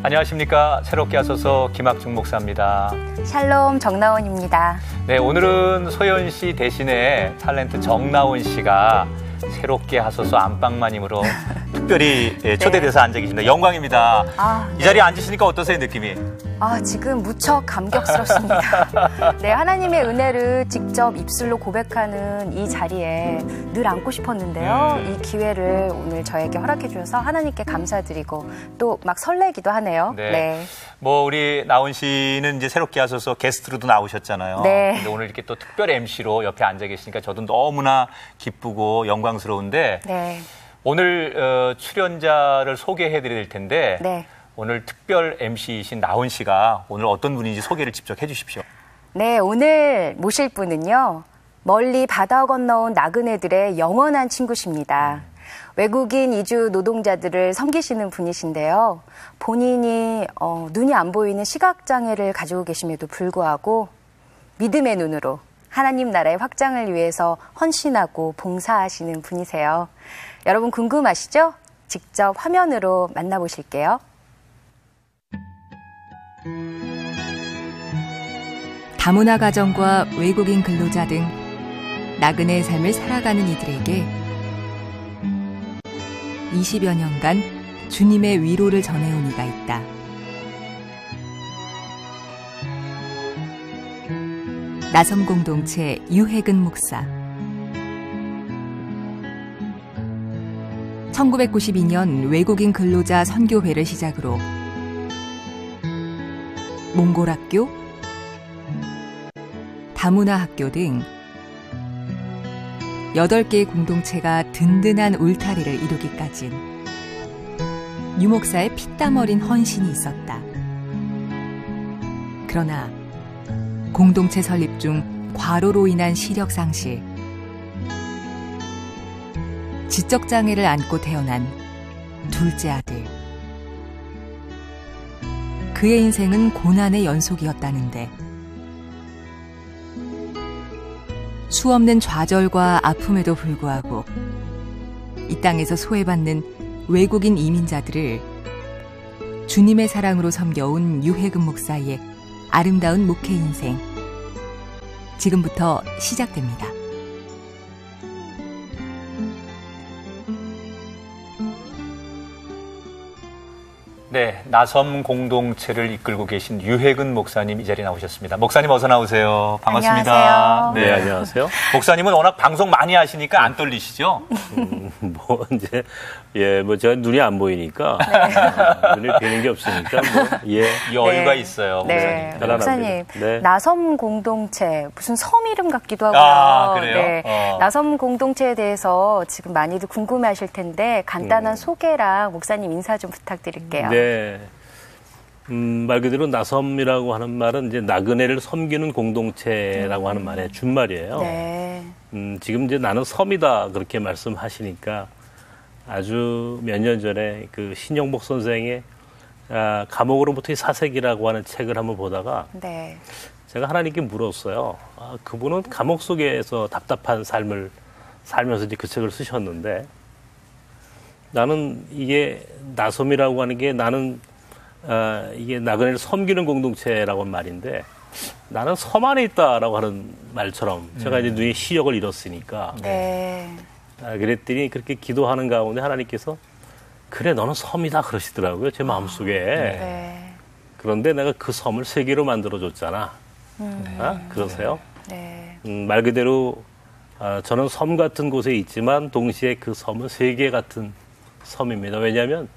안녕하십니까. 새롭게 하소서 김학중 목사입니다. 샬롬 정나원입니다. 네, 오늘은 소연 씨 대신에 탤런트 정나원 씨가 새롭게 하소서 안방마님으로 특별히 초대돼서 앉아 계십니다. 영광입니다. 이 자리에 앉으시니까 어떠세요, 느낌이? 지금 무척 감격스럽습니다. 네, 하나님의 은혜를 직접 입술로 고백하는 이 자리에 늘 앉고 싶었는데요. 이 기회를 오늘 저에게 허락해 주셔서 하나님께 감사드리고 또 막 설레기도 하네요. 네. 뭐 우리 나온 씨는 이제 새롭게 하셔서 게스트로도 나오셨잖아요. 네. 근데 오늘 이렇게 또 특별 MC로 옆에 앉아 계시니까 저도 너무나 기쁘고 영광스러운데 네. 오늘 출연자를 소개해 드릴 텐데 네. 오늘 특별 MC이신 나온 씨가 오늘 어떤 분인지 소개를 직접 해 주십시오. 네, 오늘 모실 분은요. 멀리 바다 건너온 나그네들의 영원한 친구십니다. 외국인 이주 노동자들을 섬기시는 분이신데요. 본인이 눈이 안 보이는 시각장애를 가지고 계심에도 불구하고 믿음의 눈으로 하나님 나라의 확장을 위해서 헌신하고 봉사하시는 분이세요. 여러분 궁금하시죠? 직접 화면으로 만나보실게요. 다문화 가정과 외국인 근로자 등 나그네의 삶을 살아가는 이들에게 20여 년간 주님의 위로를 전해온 이가 있다. 나섬 공동체 유해근 목사. 1992년 외국인 근로자 선교회를 시작으로 몽골 학교, 다문화 학교 등 8개의 공동체가 든든한 울타리를 이루기까진 유 목사의 피땀 어린 헌신이 있었다. 그러나 공동체 설립 중 과로로 인한 시력 상실, 지적장애를 안고 태어난 둘째 아들. 그의 인생은 고난의 연속이었다는데 수없는 좌절과 아픔에도 불구하고 이 땅에서 소외받는 외국인 이민자들을 주님의 사랑으로 섬겨온 유해근 목사의 아름다운 목회 인생. 지금부터 시작됩니다. 네, 나섬 공동체를 이끌고 계신 유해근 목사님 이 자리에 나오셨습니다. 목사님 어서 나오세요. 반갑습니다. 안녕하세요. 네, 안녕하세요. 목사님은 워낙 방송 많이 하시니까 안 떨리시죠? 제가 눈이 안 보이니까 눈에 뵈는 게 없으니까 여유가 네. 있어요, 네. 목사님. 목사님, 네. 나섬 공동체 무슨 섬 이름 같기도 하고요. 그래요? 네. 나섬 공동체에 대해서 지금 많이들 궁금해하실 텐데 간단한 소개랑 목사님 인사 좀 부탁드릴게요. 네. 말 그대로 나섬이라고 하는 말은 이제 나그네를 섬기는 공동체라고 하는 말의 준말이에요. 네. 지금 이제 나는 섬이다 그렇게 말씀하시니까 아주 몇 년 전에 그 신영복 선생의 감옥으로부터의 사색이라고 하는 책을 한번 보다가 네. 제가 하나님께 물었어요. 그분은 감옥 속에서 답답한 삶을 살면서 이제 그 책을 쓰셨는데 나는 이게 나섬이라고 하는 게 나는 이게 나그네를 섬기는 공동체라고 하는 말인데 나는 섬 안에 있다라고 하는 말처럼 제가 이제 눈에 시력을 잃었으니까 네. 그랬더니 그렇게 기도하는 가운데 하나님께서 그래 너는 섬이다 그러시더라고요. 제 마음속에. 네. 그런데 내가 그 섬을 세 개로 만들어줬잖아. 그러세요? 네. 말 그대로 저는 섬 같은 곳에 있지만 동시에 그 섬은 세계 같은 섬입니다. 왜냐하면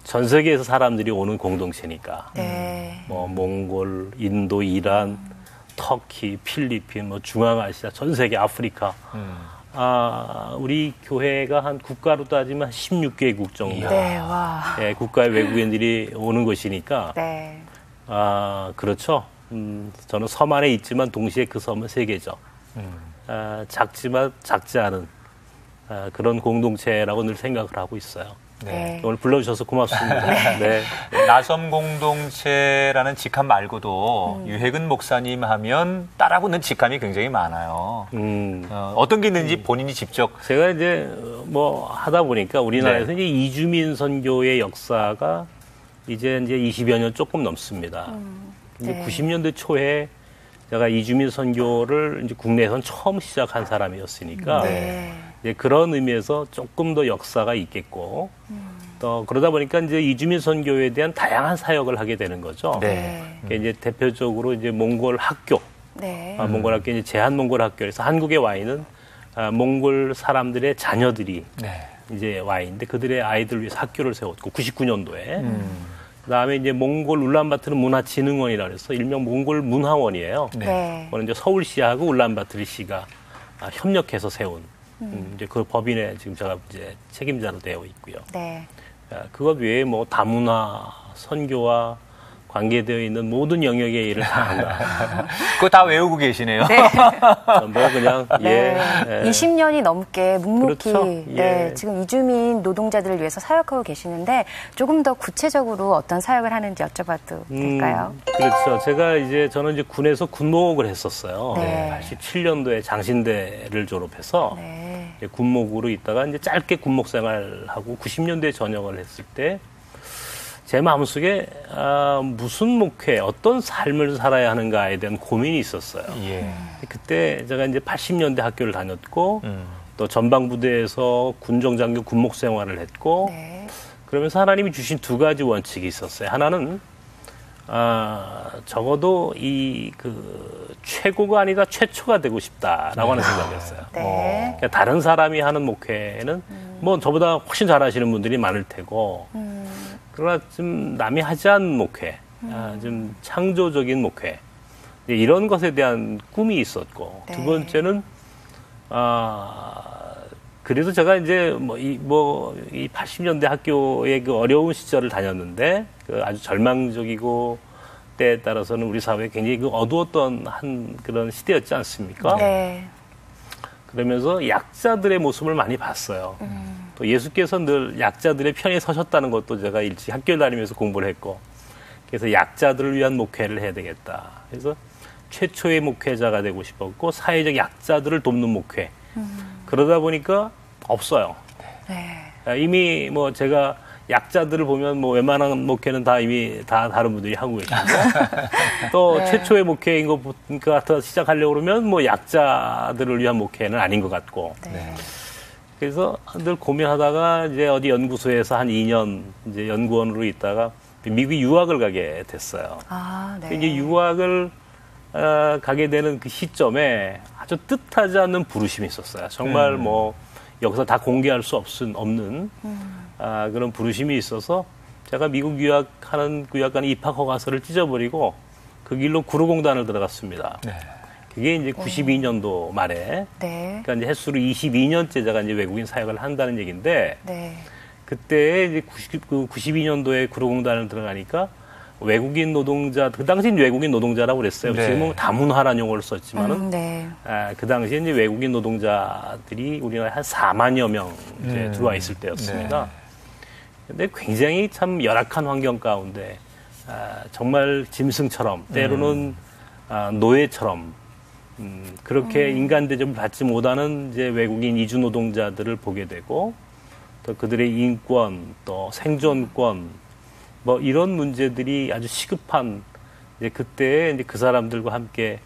전 세계에서 사람들이 오는 공동체니까. 네. 뭐 몽골, 인도, 이란, 터키, 필리핀, 뭐 중앙아시아, 전 세계, 아프리카. 우리 교회가 한 국가로 따지면 16개국 정도. 네. 와. 예, 국가의 외국인들이 오는 것이니까. 네. 그렇죠. 저는 섬 안에 있지만 동시에 그 섬은 세계죠. 작지만 작지 않은 그런 공동체라고 늘 생각을 하고 있어요. 네. 오늘 불러주셔서 고맙습니다. 네. 나섬 공동체라는 직함 말고도 유해근 목사님 하면 따라붙는 직함이 굉장히 많아요. 어떤 게 있는지 본인이 직접. 제가 이제 뭐 하다 보니까 우리나라에서 이제 이주민 선교의 역사가 이제 20여 년 조금 넘습니다. 이제 네. 90년대 초에 제가 이주민 선교를 이제 국내에선 처음 시작한 사람이었으니까 네. 이제 그런 의미에서 조금 더 역사가 있겠고 또 그러다 보니까 이제 이주민 선교에 대한 다양한 사역을 하게 되는 거죠. 네. 그러니까 이제 대표적으로 이제 몽골 학교, 네. 몽골 학교 이제 제한 몽골 학교에서 한국에 와 있는 몽골 사람들의 자녀들이 네. 이제 와 있는데 그들의 아이들을 위해서 학교를 세웠고 99년도에 그다음에 이제 몽골 울란바토르 문화진흥원이라고 해서 일명 몽골 문화원이에요. 네. 그거는 이제 서울시하고 울란바토르시가 협력해서 세운 이제 그 법인에 지금 제가 이제 책임자로 되어 있고요. 네. 그것 외에 뭐 다문화 선교와 관계되어 있는 모든 영역의 일을 다 한다. 그거 다 외우고 계시네요. 뭐 그냥 네. 예. 20년이 넘게 묵묵히 그렇죠. 네, 예. 지금 이주민 노동자들을 위해서 사역하고 계시는데 조금 더 구체적으로 어떤 사역을 하는지 여쭤봐도 될까요? 그렇죠. 저는 이제 군에서 군목을 했었어요. 네. 87년도에 장신대를 졸업해서 네. 이제 군목으로 있다가 이제 짧게 군목 생활하고 90년대에 전역을 했을 때 제 마음속에 무슨 목회, 어떤 삶을 살아야 하는가에 대한 고민이 있었어요. 예. 그때 제가 이제 80년대 학교를 다녔고 또 전방부대에서 군정장교 군목 생활을 했고 네. 그러면서 하나님이 주신 두 가지 원칙이 있었어요. 하나는 적어도 최고가 아니다 최초가 되고 싶다라고 하는 생각이었어요. 네. 그러니까 다른 사람이 하는 목회는 뭐 저보다 훨씬 잘하시는 분들이 많을 테고 그러나 좀 남이 하지 않은 목회, 좀 창조적인 목회 이런 것에 대한 꿈이 있었고 네. 두 번째는 그래도 제가 이제 이 80년대 학교의 그 어려운 시절을 다녔는데 그 아주 절망적이고 때에 따라서는 우리 사회에 굉장히 그 어두웠던 한 그런 시대였지 않습니까? 네. 그러면서 약자들의 모습을 많이 봤어요. 또 예수께서 늘 약자들의 편에 서셨다는 것도 제가 일찍 학교를 다니면서 공부를 했고 그래서 약자들을 위한 목회를 해야 되겠다. 그래서 최초의 목회자가 되고 싶었고 사회적 약자들을 돕는 목회. 그러다 보니까 없어요. 네. 이미 뭐 제가 약자들을 보면 뭐 웬만한 목회는 다 이미 다 다른 분들이 하고 계시고 또 네. 최초의 목회인 것 같아 시작하려고 그러면 뭐 약자들을 위한 목회는 아닌 것 같고 네. 그래서 늘 고민하다가 이제 어디 연구소에서 한 2년 이제 연구원으로 있다가 미국 유학을 가게 됐어요. 아, 네. 이제 유학을 가게 되는 그 시점에 아주 뜻하지 않는 부르심이 있었어요. 정말 뭐 여기서 다 공개할 수 없는 그런 부르심이 있어서 제가 미국 유학하는 유학관에 입학 허가서를 찢어버리고 그 길로 구로공단을 들어갔습니다. 네. 그게 이제 92년도 말에 네. 그러니까 이제 횟수로 22년째 제가 이제 외국인 사역을 한다는 얘기인데 네. 그때 이제 92년도에 구로공단을 들어가니까 외국인 노동자, 그 당시엔 외국인 노동자라고 그랬어요. 네. 지금은 다문화라는 용어를 썼지만은 네. 그 당시에 이제 외국인 노동자들이 우리나라에 한 4만여 명 이제 들어와 있을 때였습니다. 근데 굉장히 참 열악한 환경 가운데 정말 짐승처럼 때로는 노예처럼 그렇게 인간 대접을 받지 못하는 이제 외국인 이주 노동자들을 보게 되고 또 그들의 인권, 또 생존권 뭐 이런 문제들이 아주 시급한 이제 그때 이제 그 사람들과 함께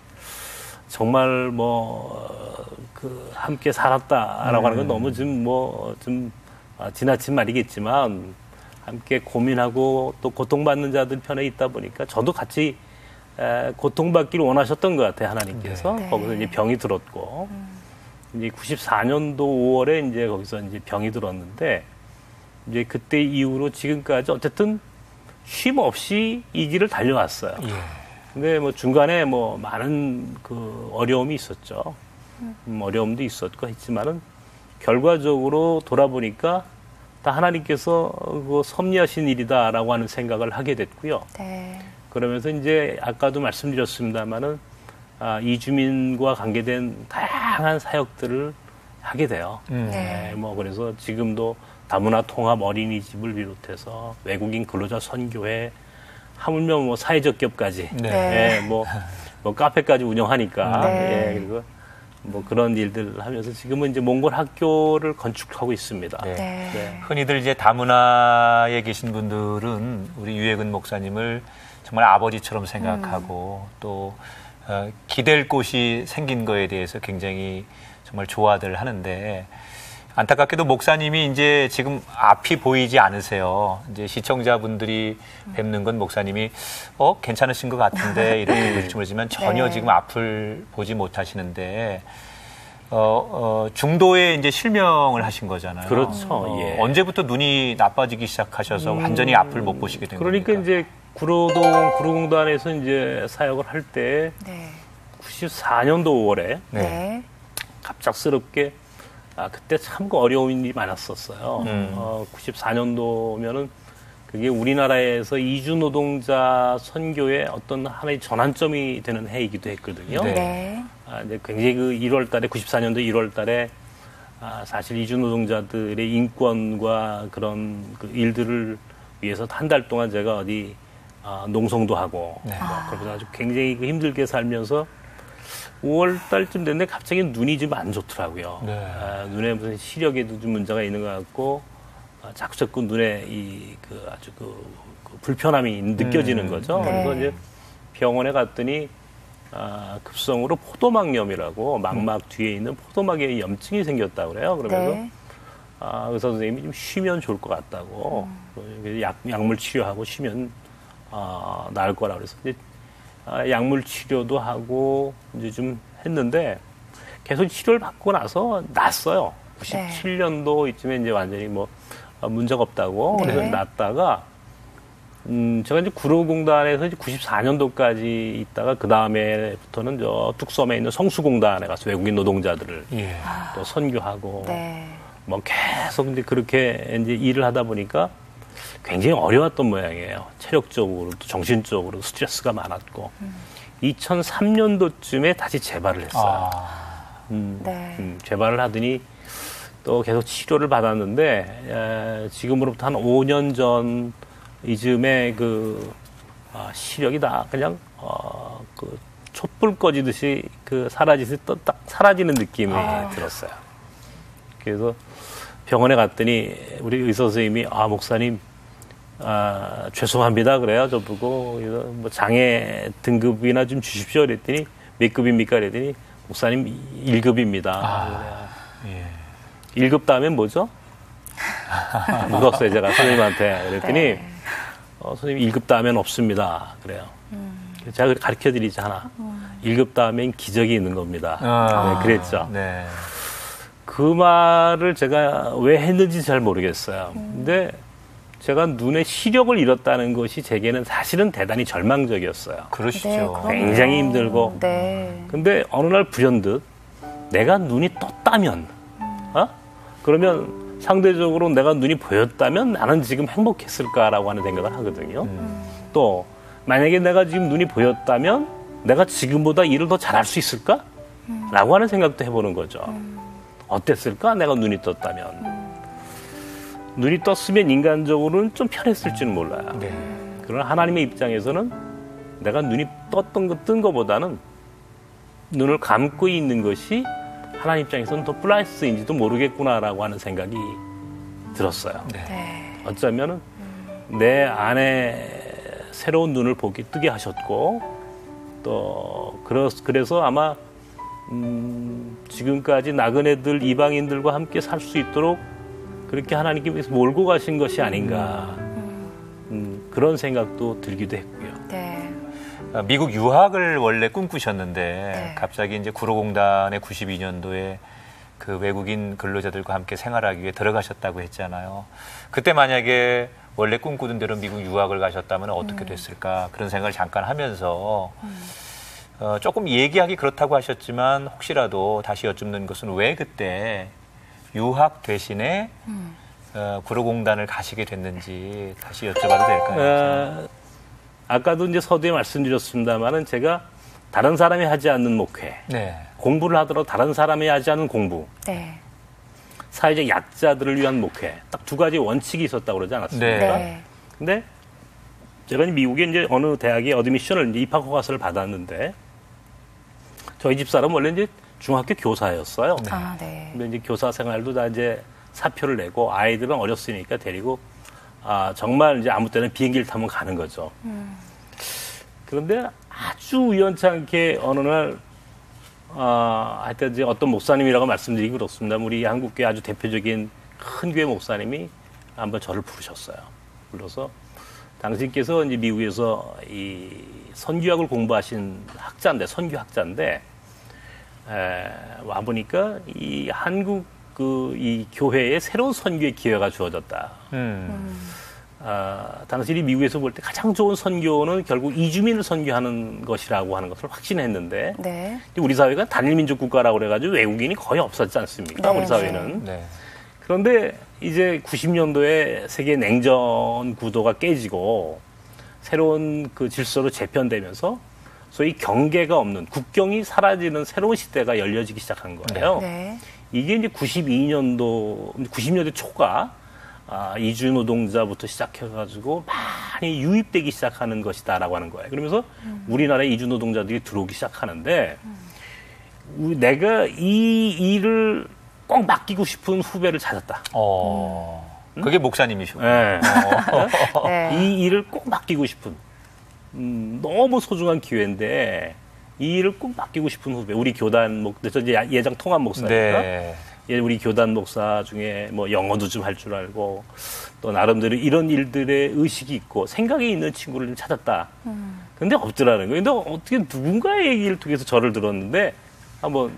정말 함께 살았다라고 하는 건 너무 좀 지나친 말이겠지만 함께 고민하고 또 고통받는 자들 편에 있다 보니까 저도 같이 고통받기를 원하셨던 것 같아요, 하나님께서. 네. 거기서 이제 병이 들었고 이제 94년도 5월에 이제 거기서 이제 병이 들었는데 이제 그때 이후로 지금까지 어쨌든 쉼 없이 이 길을 달려왔어요. 예. 근데 뭐 중간에 뭐 많은 그 어려움이 있었죠. 어려움도 있었고 했지만은 결과적으로 돌아보니까 다 하나님께서 그 섭리하신 일이다라고 하는 생각을 하게 됐고요. 네. 그러면서 이제 아까도 말씀드렸습니다마는 이주민과 관계된 다양한 사역들을 하게 돼요. 네. 뭐 그래서 지금도 다문화 통합 어린이집을 비롯해서 외국인 근로자 선교회, 하물며 뭐 사회적 기업까지, 네. 네. 뭐 카페까지 운영하니까, 네. 그리고 뭐 그런 일들을 하면서 지금은 이제 몽골 학교를 건축하고 있습니다. 네. 네. 네. 흔히들 이제 다문화에 계신 분들은 우리 유해근 목사님을 정말 아버지처럼 생각하고 또 기댈 곳이 생긴 거에 대해서 굉장히 정말 좋아들 하는데 안타깝게도 목사님이 이제 지금 앞이 보이지 않으세요. 이제 시청자분들이 뵙는 건 목사님이 괜찮으신 것 같은데 이렇게 보실지 모르지만 전혀 네. 지금 앞을 보지 못하시는데 중도에 이제 실명을 하신 거잖아요. 그렇죠. 예. 언제부터 눈이 나빠지기 시작하셔서 완전히 앞을 못 보시게 된 그러니까 겁니까? 이제 구로공단에서 이제 사역을 할 때 네. 94년도 5월에 네. 네. 갑작스럽게 그때 참 어려운 일이 많았었어요. 94년도면은 그게 우리나라에서 이주 노동자 선교의 어떤 하나의 전환점이 되는 해이기도 했거든요. 네. 네. 이제 굉장히 그 1월 달에, 94년도 1월 달에 사실 이주 노동자들의 인권과 그런 그 일들을 위해서 한 달 동안 제가 어디 농성도 하고, 네. 그러면서 아주 굉장히 그 힘들게 살면서 5월 달쯤 됐는데 갑자기 눈이 좀 안 좋더라고요. 네. 눈에 무슨 시력에도 좀 문제가 있는 것 같고, 자꾸 눈에 아주 그 불편함이 느껴지는 거죠. 네. 그래서 이제 병원에 갔더니 급성으로 포도막염이라고 망막 뒤에 있는 포도막에 염증이 생겼다고 그래요. 그러면서 네. 의사 선생님이 좀 쉬면 좋을 것 같다고 그래서 약물 치료하고 쉬면 나을 거라 그래서 이제 약물 치료도 하고 이제 좀 했는데 계속 치료를 받고 나서 났어요. 97년도 이쯤에 이제 완전히 뭐 문제가 없다고 네. 그래서 났다가 제가 이제 구로공단에서 이제 94년도까지 있다가 그 다음에부터는 저 뚝섬에 있는 성수공단에 가서 외국인 노동자들을 예. 또 선교하고 네. 뭐 계속 이제 그렇게 이제 일을 하다 보니까 굉장히 어려웠던 모양이에요. 체력적으로 또 정신적으로 스트레스가 많았고 2003년도쯤에 다시 재발을 했어요. 네. 재발을 하더니 또 계속 치료를 받았는데 지금으로부터 한 5년 전 이쯤에 시력이 다 그냥 그 촛불 꺼지듯이 사라지는 느낌이 들었어요. 그래서 병원에 갔더니 우리 의사 선생님이 목사님 죄송합니다 그래요. 저보고 뭐 장애 등급이나 좀 주십시오 그랬더니 몇 급입니까 그랬더니 목사님 1급입니다. 예. 1급 다음엔 뭐죠? 물었어요 제가 선생님한테 그랬더니 네. 선생님 1급 다음엔 없습니다 그래요. 제가 가르쳐드리지 하나 1급 다음엔 기적이 있는 겁니다. 네, 그랬죠. 네. 그 말을 제가 왜 했는지 잘 모르겠어요. 근데 제가 눈에 시력을 잃었다는 것이 제게는 사실은 대단히 절망적이었어요. 그러시죠. 네, 그럼요. 굉장히 힘들고. 네. 근데 어느 날 불현듯 내가 눈이 떴다면, 그러면 상대적으로 내가 눈이 보였다면 나는 지금 행복했을까라고 하는 생각을 하거든요. 또 만약에 내가 지금 눈이 보였다면 내가 지금보다 일을 더 잘할 수 있을까? 라고 하는 생각도 해보는 거죠. 어땠을까? 내가 눈이 떴다면. 눈이 떴으면 인간적으로는 좀 편했을지는 몰라요. 네. 그러나 하나님의 입장에서는 내가 눈이 뜬 것보다는 눈을 감고 있는 것이 하나님 입장에서는 더 플러스인지도 모르겠구나라고 하는 생각이 들었어요. 네. 어쩌면은 내 안에 새로운 눈을 뜨게 하셨고 또 그래서 아마 지금까지 나그네들 이방인들과 함께 살 수 있도록 그렇게 하나님께서 몰고 가신 것이 아닌가 그런 생각도 들기도 했고요. 네. 미국 유학을 원래 꿈꾸셨는데 네. 갑자기 이제 구로공단의 92년도에 그 외국인 근로자들과 함께 생활하기 위해 들어가셨다고 했잖아요. 그때 만약에 원래 꿈꾸던 대로 미국 유학을 가셨다면 어떻게 됐을까 그런 생각을 잠깐 하면서 조금 얘기하기 그렇다고 하셨지만 혹시라도 다시 여쭙는 것은 왜 그때 유학 대신에 구로공단을 가시게 됐는지 다시 여쭤봐도 될까요? 아까도 이제 서두에 말씀드렸습니다만은 제가 다른 사람이 하지 않는 목회, 네. 공부를 하더라도 다른 사람이 하지 않는 공부, 네. 사회적 약자들을 위한 목회, 딱 두 가지 원칙이 있었다고 그러지 않았습니까? 네. 근데 제가 미국에 이제 어느 대학에 어드미션을 이제 입학 허가서를 받았는데 저희 집사람 원래 이제 중학교 교사였어요. 아, 네. 근데 이제 교사 생활도 다 이제 사표를 내고 아이들은 어렸으니까 데리고 정말 이제 아무 때나 비행기를 타면 가는 거죠. 그런데 아주 우연찮게 어느 날 하여튼 이제 어떤 목사님이라고 말씀드리기 그렇습니다. 우리 한국교회 아주 대표적인 큰 교회 목사님이 한번 저를 부르셨어요. 불러서 당신께서 이제 미국에서 이 선교학을 공부하신 학자인데, 선교학자인데, 와 보니까 이 한국 이 교회에 새로운 선교의 기회가 주어졌다. 당신이 미국에서 볼 때 가장 좋은 선교는 결국 이주민을 선교하는 것이라고 하는 것을 확신했는데, 네. 우리 사회가 단일민족 국가라고 그래가지고 외국인이 거의 없었지 않습니까? 네, 우리 사회는. 네. 그런데 이제 90년도에 세계 냉전 구도가 깨지고 새로운 그 질서로 재편되면서 소위 경계가 없는 국경이 사라지는 새로운 시대가 열려지기 시작한 거예요. 네. 이게 이제 90년대 초가 이주 노동자부터 시작해가지고 많이 유입되기 시작하는 것이다라고 하는 거예요. 그러면서 우리나라에 이주 노동자들이 들어오기 시작하는데 내가 이 일을 꼭 맡기고 싶은 후배를 찾았다. 그게 목사님이시고. 네. 네. 이 일을 꼭 맡기고 싶은 너무 소중한 기회인데 이 일을 꼭 맡기고 싶은 후배. 우리 교단 저 이제 예장 통합 목사니까. 네. 우리 교단 목사 중에 뭐 영어도 좀 할 줄 알고 또 나름대로 이런 일들의 의식이 있고 생각이 있는 친구를 좀 찾았다. 근데 없더라는 거예요. 근데 어떻게 누군가의 얘기를 통해서 저를 들었는데 한번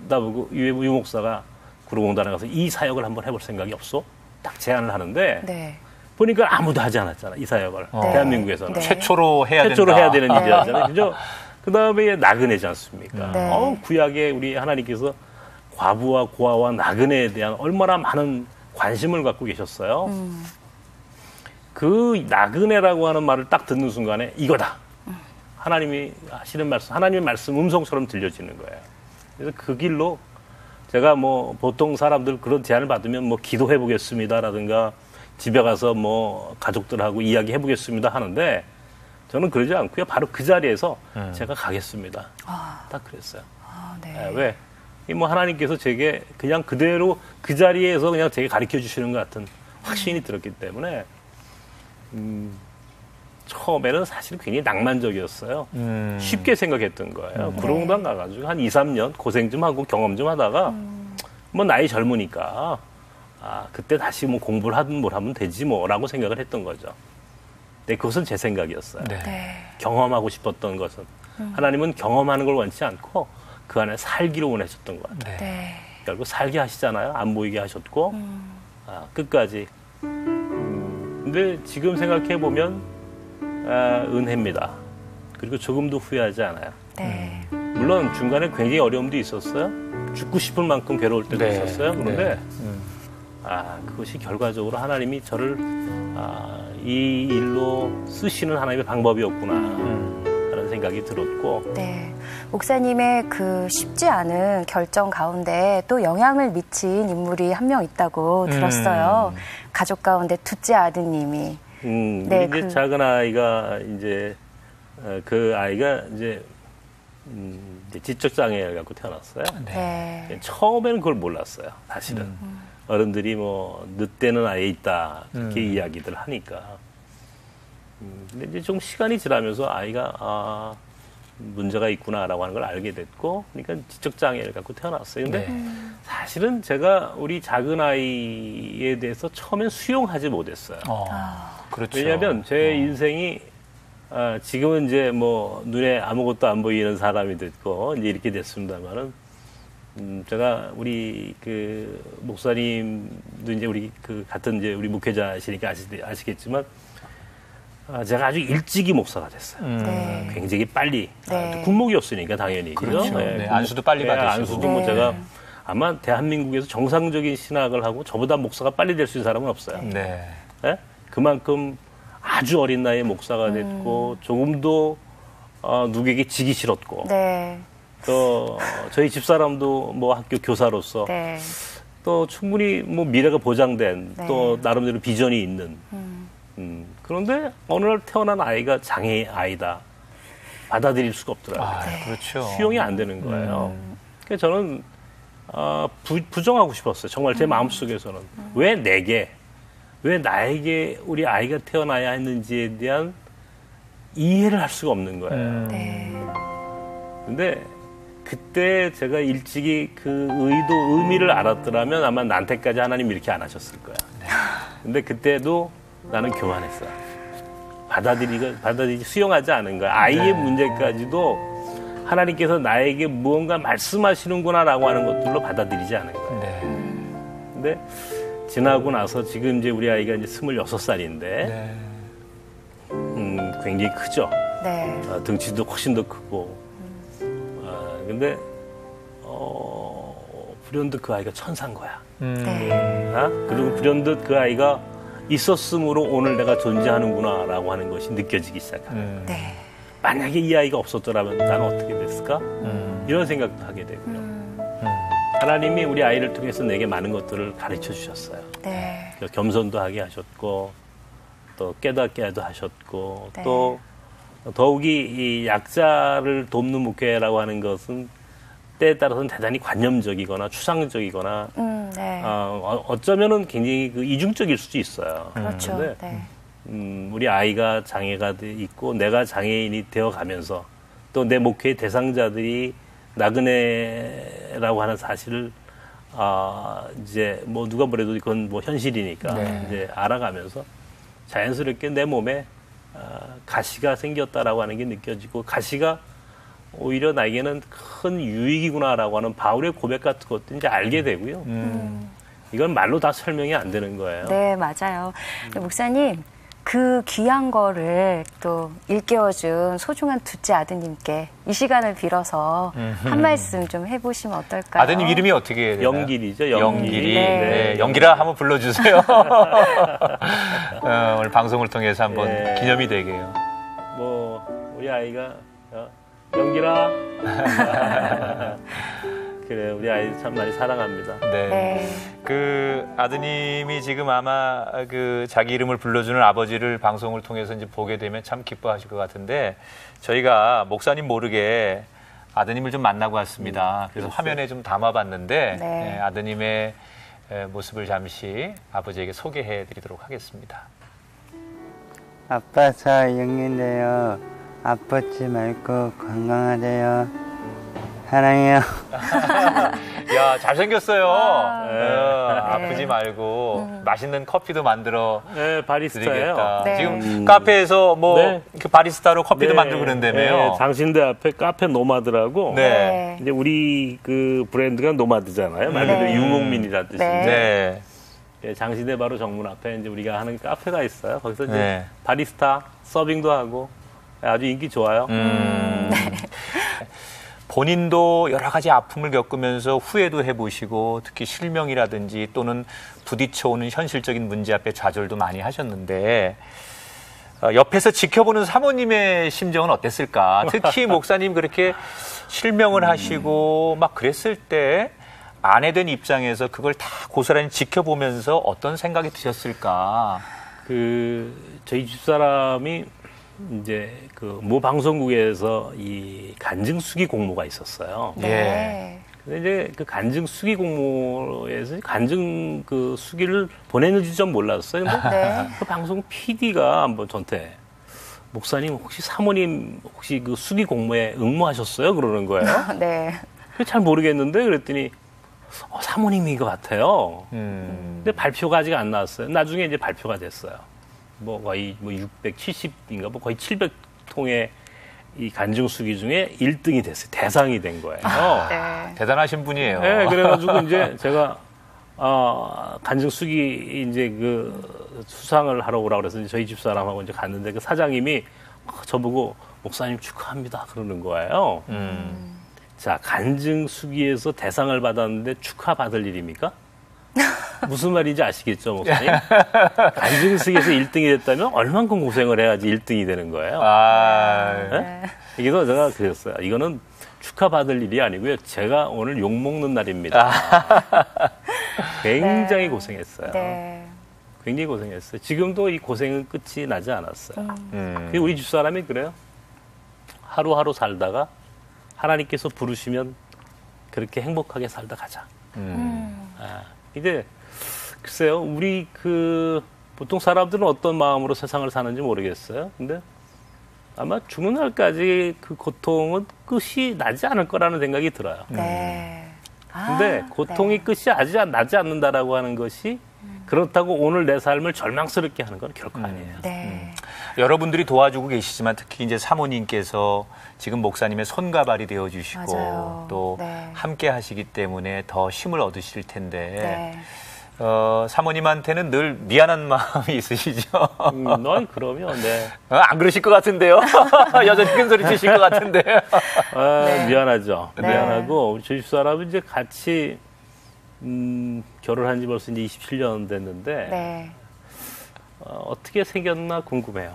나보고 유 목사가 구로공단에 가서 이 사역을 한번 해볼 생각이 없어? 딱 제안을 하는데 네. 보니까 아무도 하지 않았잖아. 이 사역을. 대한민국에서는. 네. 최초로 해야 되는 일이잖아요. 그죠? 그 다음에 나그네지 않습니까? 네. 구약에 우리 하나님께서 과부와 고아와 나그네에 대한 얼마나 많은 관심을 갖고 계셨어요. 그 나그네라고 하는 말을 딱 듣는 순간에 이거다. 하나님이 하시는 말씀, 하나님의 말씀 음성처럼 들려지는 거예요. 그래서 그 길로 제가 뭐 보통 사람들 그런 제안을 받으면 뭐 기도해 보겠습니다라든가 집에 가서 뭐 가족들하고 이야기해 보겠습니다 하는데 저는 그러지 않고요. 바로 그 자리에서 제가 가겠습니다. 딱 그랬어요. 네. 왜? 뭐 하나님께서 제게 그냥 그대로 그 자리에서 그냥 제게 가르쳐 주시는 것 같은 확신이 들었기 때문에 처음에는 사실 굉장히 낭만적이었어요. 쉽게 생각했던 거예요. 구로공단 가가지고 한 2, 3년 고생 좀 하고 경험 좀 하다가 뭐 나이 젊으니까 그때 다시 뭐 공부를 하든 뭘 하면 되지 뭐라고 생각을 했던 거죠. 근데 그것은 제 생각이었어요. 네. 네. 경험하고 싶었던 것은 하나님은 경험하는 걸 원치 않고 그 안에 살기를 원하셨던 것 같아요. 네. 결국 살게 하시잖아요. 안 보이게 하셨고 끝까지. 근데 지금 생각해 보면 은혜입니다. 그리고 조금도 후회하지 않아요. 네. 물론 중간에 굉장히 어려움도 있었어요. 죽고 싶을 만큼 괴로울 때도 네. 있었어요. 그런데 네. 그것이 결과적으로 하나님이 저를 이 일로 쓰시는 하나님의 방법이었구나 하는 생각이 들었고. 네. 목사님의 그 쉽지 않은 결정 가운데 또 영향을 미친 인물이 한 명 있다고 들었어요. 가족 가운데 둘째 아드님이. 네, 이제 작은 아이가 이제 그 아이가 이제 지적 장애를 갖고 태어났어요. 네. 처음에는 그걸 몰랐어요. 사실은 어른들이 뭐 늦대는 아이에 있다 이렇게 이야기들 하니까. 근데 이제 좀 시간이 지나면서 아이가 문제가 있구나라고 하는 걸 알게 됐고, 그러니까 지적 장애를 갖고 태어났어요. 근데 사실은 제가 우리 작은 아이에 대해서 처음엔 수용하지 못했어요. 그렇죠. 왜냐하면 제 인생이 지금은 이제 뭐 눈에 아무것도 안 보이는 사람이 됐고 이제 이렇게 됐습니다만은 제가 우리 그 목사님도 이제 우리 그 같은 이제 우리 목회자시니까 아시겠지만 제가 아주 일찍이 목사가 됐어요. 네. 굉장히 빨리. 네. 군목이었으니까 당연히. 그렇죠. 네, 네, 안수도 빨리 받으시고. 안수도 뭐 네. 제가 아마 대한민국에서 정상적인 신학을 하고 저보다 목사가 빨리 될 수 있는 사람은 없어요. 네. 네? 그만큼 아주 어린 나이에 목사가 됐고 조금도 누구에게 지기 싫었고 네. 또 저희 집사람도 뭐 학교 교사로서 네. 또 충분히 뭐 미래가 보장된 네. 또 나름대로 비전이 있는 그런데 어느 날 태어난 아이가 장애 아이다 받아들일 수가 없더라고요. 그렇죠. 수용이 안 되는 거예요. 그러니까 저는 부정하고 싶었어요. 정말 제 마음속에서는. 왜 나에게 우리 아이가 태어나야 했는지에 대한 이해를 할 수가 없는 거예요. 네. 근데 그때 제가 일찍이 그 의미를 알았더라면 아마 나한테까지 하나님 이렇게 안 하셨을 거야. 근데 그때도 나는 교만했어요. 받아들이지 수용하지 않은 거야. 아이의 문제까지도 하나님께서 나에게 무언가 말씀하시는구나라고 하는 것들로 받아들이지 않은 거예요. 네. 근데 지나고 나서 지금 이제 우리 아이가 이제 26살인데 네. 굉장히 크죠. 네. 등치도 훨씬 더 크고. 근데 불현듯 그 아이가 천사인 거야. 네. 그리고 불현듯 그 아이가 있었으므로 오늘 내가 존재하는구나라고 하는 것이 느껴지기 시작합니다. 네. 만약에 이 아이가 없었더라면 나는 어떻게 됐을까? 이런 생각도 하게 되고요. 하나님이 우리 아이를 통해서 내게 많은 것들을 가르쳐 주셨어요. 네. 겸손도 하게 하셨고 또 깨닫게 하셨고 네. 또 더욱이 이 약자를 돕는 목회라고 하는 것은 때에 따라서는 대단히 관념적이거나 추상적이거나 네. 어쩌면은 굉장히 그 이중적일 수도 있어요. 그렇죠. 근데 네. 우리 아이가 장애가 있고 내가 장애인이 되어가면서 또 내 목회의 대상자들이 나그네라고 하는 사실을 이제 뭐 누가 뭐래도 그건 뭐 현실이니까 네. 이제 알아가면서 자연스럽게 내 몸에 가시가 생겼다라고 하는 게 느껴지고 가시가 오히려 나에게는 큰 유익이구나라고 하는 바울의 고백 같은 것도 이제 알게 되고요. 이건 말로 다 설명이 안 되는 거예요. 네, 맞아요. 목사님, 그 귀한 거를 또 일깨워준 소중한 둘째 아드님께 이 시간을 빌어서 한 말씀 좀 해보시면 어떨까요? 아드님 이름이 어떻게 되나요? 영길이죠. 영길이. 네. 네. 영길아 한번 불러주세요. 오늘 방송을 통해서 한번 네. 기념이 되게요. 뭐 우리 아이가 영길아 그래 우리 아이 참 많이 사랑합니다. 네. 네. 그 아드님이 지금 아마 그 자기 이름을 불러주는 아버지를 방송을 통해서 이제 보게 되면 참 기뻐하실 것 같은데 저희가 목사님 모르게 아드님을 좀 만나고 왔습니다. 그래서 화면에 좀 담아봤는데 네. 네, 아드님의 모습을 잠시 아버지에게 소개해 드리도록 하겠습니다. 아빠 저 영인데요. 아프지 말고 건강하세요. 사랑해요. 야, 잘생겼어요. 네. 아프지 말고 맛있는 커피도 만들어 네, 바리스타예요. 드리겠다. 네. 지금 카페에서 뭐 네. 그 바리스타로 커피도 네, 만들고 그런다며요. 네, 장신대 앞에 카페 노마드라고 네. 이제 우리 그 브랜드가 노마드잖아요. 말 그대로 네. 유목민이라는 뜻인데 네. 예, 장신대 바로 정문 앞에 이제 우리가 하는 카페가 있어요. 거기서 이제 네. 바리스타 서빙도 하고 아주 인기 좋아요. 본인도 여러 가지 아픔을 겪으면서 후회도 해보시고 특히 실명이라든지 또는 부딪혀오는 현실적인 문제 앞에 좌절도 많이 하셨는데 옆에서 지켜보는 사모님의 심정은 어땠을까? 특히 목사님 그렇게 실명을 하시고 막 그랬을 때 아내된 입장에서 그걸 다 고스란히 지켜보면서 어떤 생각이 드셨을까? 그 저희 집사람이 이제 그 모 방송국에서 이 간증 수기 공모가 있었어요. 네. 근데 이제 그 간증 수기 공모에서 간증 그 수기를 보냈는지 좀 몰랐어요. 근데 네. 그 방송 PD가 한번 저한테 목사님 혹시 사모님 혹시 그 수기 공모에 응모하셨어요? 그러는 거예요. 네. 잘 모르겠는데 그랬더니 사모님인 것 같아요. 근데 발표가 아직 안 나왔어요. 나중에 이제 발표가 됐어요. 뭐 거의 뭐 670인가 뭐 거의 700통의 이 간증 수기 중에 1등이 됐어요. 대상이 된 거예요. 네. 대단하신 분이에요. 네, 그래가지고 이제 제가 간증 수기 이제 그 수상을 하러 오라고 그래서 저희 집사람하고 이제 갔는데 그 사장님이 저보고 목사님 축하합니다 그러는 거예요. 자, 간증 수기에서 대상을 받았는데 축하받을 일입니까? 무슨 말인지 아시겠죠, 목사님? 간증 수기에서 1등이 됐다면 얼만큼 고생을 해야지 1등이 되는 거예요. 네? 이게도 제가 그랬어요. 이거는 축하받을 일이 아니고요. 제가 오늘 욕먹는 날입니다. 굉장히 네. 고생했어요. 네. 굉장히 고생했어요. 지금도 이 고생은 끝이 나지 않았어요. 근데 우리 집사람이 그래요. 하루하루 살다가 하나님께서 부르시면 그렇게 행복하게 살다 가자. 이제 글쎄요, 우리 보통 사람들은 어떤 마음으로 세상을 사는지 모르겠어요. 근데 아마 죽는 날까지 그 고통은 끝이 나지 않을 거라는 생각이 들어요. 네. 근데 고통이 네. 끝이 나지 않는다라고 하는 것이 그렇다고 오늘 내 삶을 절망스럽게 하는 건 결코 아니에요. 네. 여러분들이 도와주고 계시지만 특히 이제 사모님께서 지금 목사님의 손과 발이 되어 주시고 맞아요. 또 네. 함께 하시기 때문에 더 힘을 얻으실 텐데 네. 사모님한테는 늘 미안한 마음이 있으시죠? 너희 그러면 네. 안 그러실 것 같은데요? 여전히 큰 소리 치실 것 같은데. 미안하죠. 네. 미안하고 우리 집사람은 이제 같이 결혼한 지 벌써 이제 27년 됐는데 네. 어떻게 생겼나 궁금해요.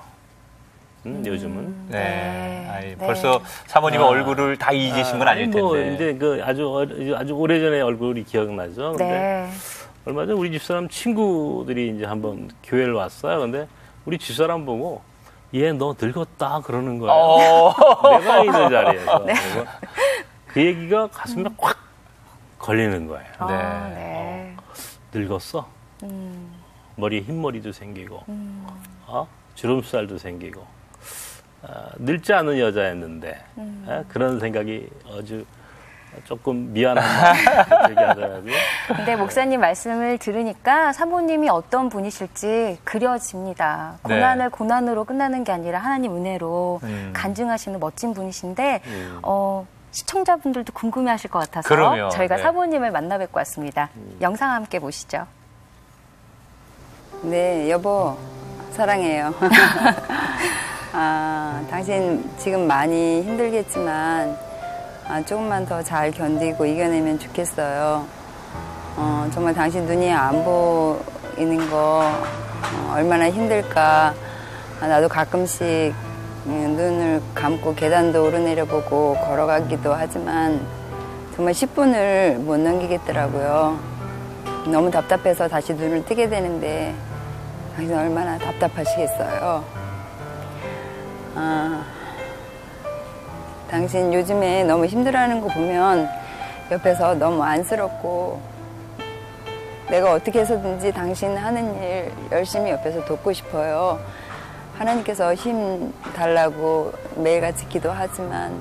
요즘은. 네. 아이, 네. 벌써 사모님의 얼굴을 다 잊으신 건 아닐 텐데. 뭐 이제 아주 오래전에 얼굴이 기억나죠. 근데 네. 얼마 전 우리 집사람 친구들이 이제 한번 교회를 왔어요. 근데 우리 집사람 보고 얘 너 늙었다 그러는 거예요. 내가 있는 자리에서. 네. 그리고 그 얘기가 가슴에 확 걸리는 거예요. 네. 늙었어. 머리에 흰머리도 생기고, 주름살도 생기고, 늙지 않은 여자였는데 그런 생각이 아주 조금 미안한 마음이 들게 하더라고요. 근데 목사님 말씀을 들으니까 사모님이 어떤 분이실지 그려집니다. 네. 고난을 고난으로 끝나는 게 아니라 하나님 은혜로 간증하시는 멋진 분이신데 시청자분들도 궁금해하실 것 같아서 그럼요. 저희가 네. 사모님을 만나 뵙고 왔습니다. 영상 함께 보시죠. 네, 여보, 사랑해요. 당신 지금 많이 힘들겠지만, 조금만 더 잘 견디고 이겨내면 좋겠어요. 정말 당신 눈이 안 보이는 거, 얼마나 힘들까. 나도 가끔씩 눈을 감고 계단도 오르내려 보고 걸어가기도 하지만, 정말 10분을 못 넘기겠더라고요. 너무 답답해서 다시 눈을 뜨게 되는데 당신 얼마나 답답하시겠어요. 당신 요즘에 너무 힘들어하는 거 보면 옆에서 너무 안쓰럽고 내가 어떻게 해서든지 당신 하는 일 열심히 옆에서 돕고 싶어요. 하나님께서 힘 달라고 매일같이 기도하지만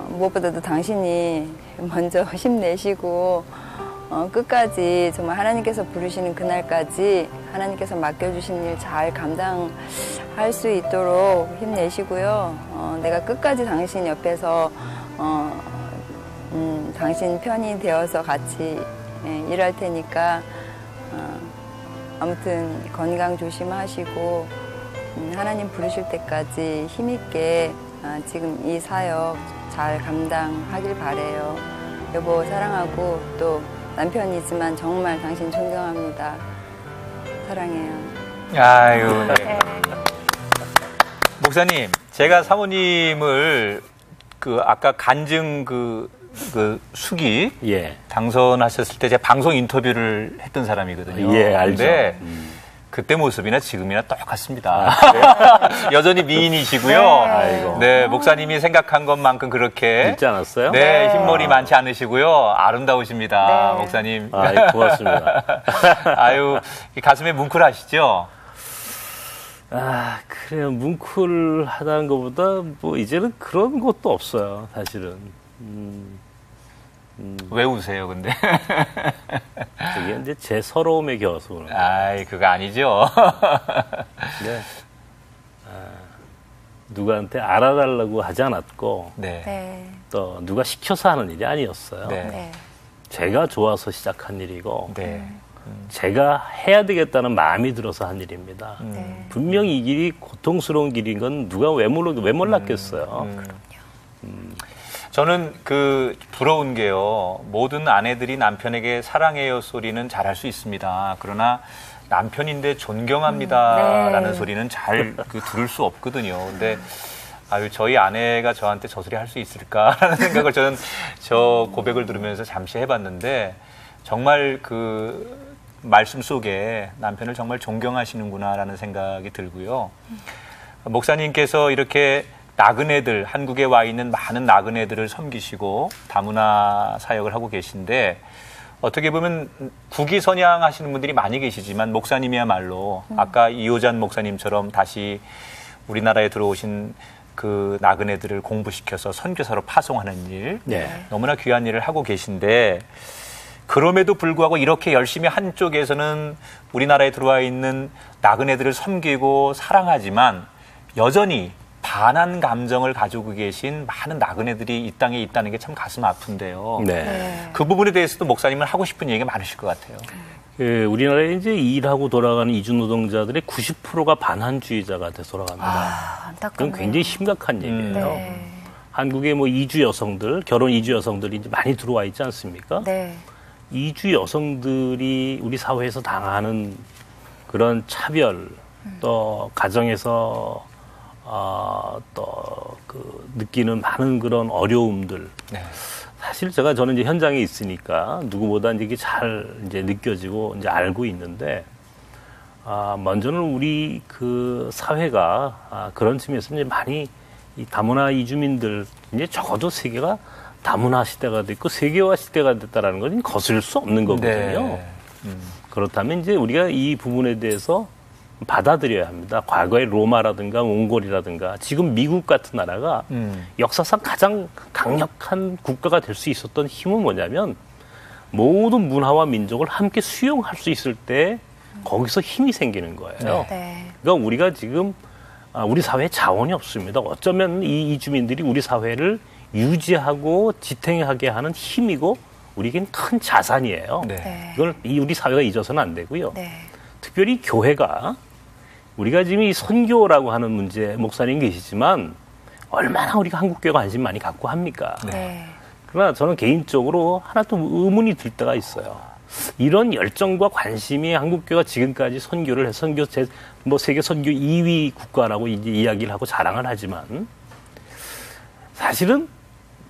무엇보다도 당신이 먼저 힘내시고 끝까지 정말 하나님께서 부르시는 그날까지 하나님께서 맡겨주신 일 잘 감당할 수 있도록 힘내시고요. 내가 끝까지 당신 옆에서 당신 편이 되어서 같이 일할 테니까 아무튼 건강 조심하시고 하나님 부르실 때까지 힘있게 지금 이 사역 잘 감당하길 바래요. 여보 사랑하고 또 남편이지만 정말 당신 존경합니다. 사랑해요. 아유, 네. 목사님, 제가 사모님을 아까 간증 수기 예. 당선하셨을 때 제가 방송 인터뷰를 했던 사람이거든요. 예, 알죠. 근데 그때 모습이나 지금이나 똑같습니다. 여전히 미인이시고요. 아이고. 네, 목사님이 생각한 것만큼 그렇게 있지 않았어요? 네, 흰머리 많지 않으시고요. 아름다우십니다, 네. 목사님. 고맙습니다. 아유, 가슴에 뭉클하시죠? 그래요. 뭉클하다는 것보다 뭐 이제는 그런 것도 없어요. 사실은. 왜 우세요, 근데? 그게 이제 제 서러움에 겨워서 그런 거예요. 아이, 그거 아니죠. 네. 누구한테 알아달라고 하지 않았고, 네. 네. 또 누가 시켜서 하는 일이 아니었어요. 네. 네. 제가 좋아서 시작한 일이고, 네. 제가 해야 되겠다는 마음이 들어서 한 일입니다. 네. 분명히 이 길이 고통스러운 길인 건 누가 왜 몰랐겠어요. 저는 부러운 게요. 모든 아내들이 남편에게 사랑해요 소리는 잘할 수 있습니다. 그러나 남편인데 존경합니다라는 네. 소리는 잘 들을 수 없거든요. 근데 저희 아내가 저한테 저 소리 할 수 있을까라는 생각을 저는 저 고백을 들으면서 잠시 해봤는데 정말 말씀 속에 남편을 정말 존경하시는구나라는 생각이 들고요. 목사님께서 이렇게 나그네들, 한국에 와 있는 많은 나그네들을 섬기시고 다문화 사역을 하고 계신데 어떻게 보면 국위선양 하시는 분들이 많이 계시지만 목사님이야말로 아까 이호잔 목사님처럼 다시 우리나라에 들어오신 그 나그네들을 공부시켜서 선교사로 파송하는 일, 너무나 귀한 일을 하고 계신데 그럼에도 불구하고 이렇게 열심히 한쪽에서는 우리나라에 들어와 있는 나그네들을 섬기고 사랑하지만 여전히 반한 감정을 가지고 계신 많은 나그네들이 이 땅에 있다는 게 참 가슴 아픈데요. 그 부분에 대해서도 목사님은 하고 싶은 얘기가 많으실 것 같아요. 우리나라에 이제 일하고 돌아가는 이주 노동자들의 90%가 반한주의자가 돼서 돌아갑니다. 안타깝네요. 그건 굉장히 심각한 얘기예요. 한국의 뭐 이주 여성들, 결혼 이주 여성들이 이제 많이 들어와 있지 않습니까? 이주 여성들이 우리 사회에서 당하는 그런 차별, 또 가정에서 또 그 느끼는 많은 그런 어려움들. 사실 저는 이제 현장에 있으니까 누구보다 이제 이게 잘 이제 느껴지고 이제 알고 있는데, 먼저는 우리 그 사회가 그런 측면에서 이제 많이 이 다문화 이주민들, 이제 적어도 세계가 다문화 시대가 됐고 세계화 시대가 됐다라는 건 거슬릴 수 없는 거거든요. 그렇다면 이제 우리가 이 부분에 대해서 받아들여야 합니다. 과거의 로마라든가 몽골이라든가 지금 미국 같은 나라가 역사상 가장 강력한 국가가 될 수 있었던 힘은 뭐냐면 모든 문화와 민족을 함께 수용할 수 있을 때 거기서 힘이 생기는 거예요. 그러니까 우리가 지금 우리 사회에 자원이 없습니다. 어쩌면 이 이주민들이 우리 사회를 유지하고 지탱하게 하는 힘이고 우리에겐 큰 자산이에요. 이걸 우리 사회가 잊어서는 안 되고요. 특별히 교회가 우리가 지금 이 선교라고 하는 문제 목사님 계시지만 얼마나 우리가 한국교회가 관심 많이 갖고 합니까? 그러나 저는 개인적으로 하나 또 의문이 들 때가 있어요. 이런 열정과 관심이 한국교회가 지금까지 선교를 해서 세계 선교 2위 국가라고 이제 이야기를 하고 자랑을 하지만 사실은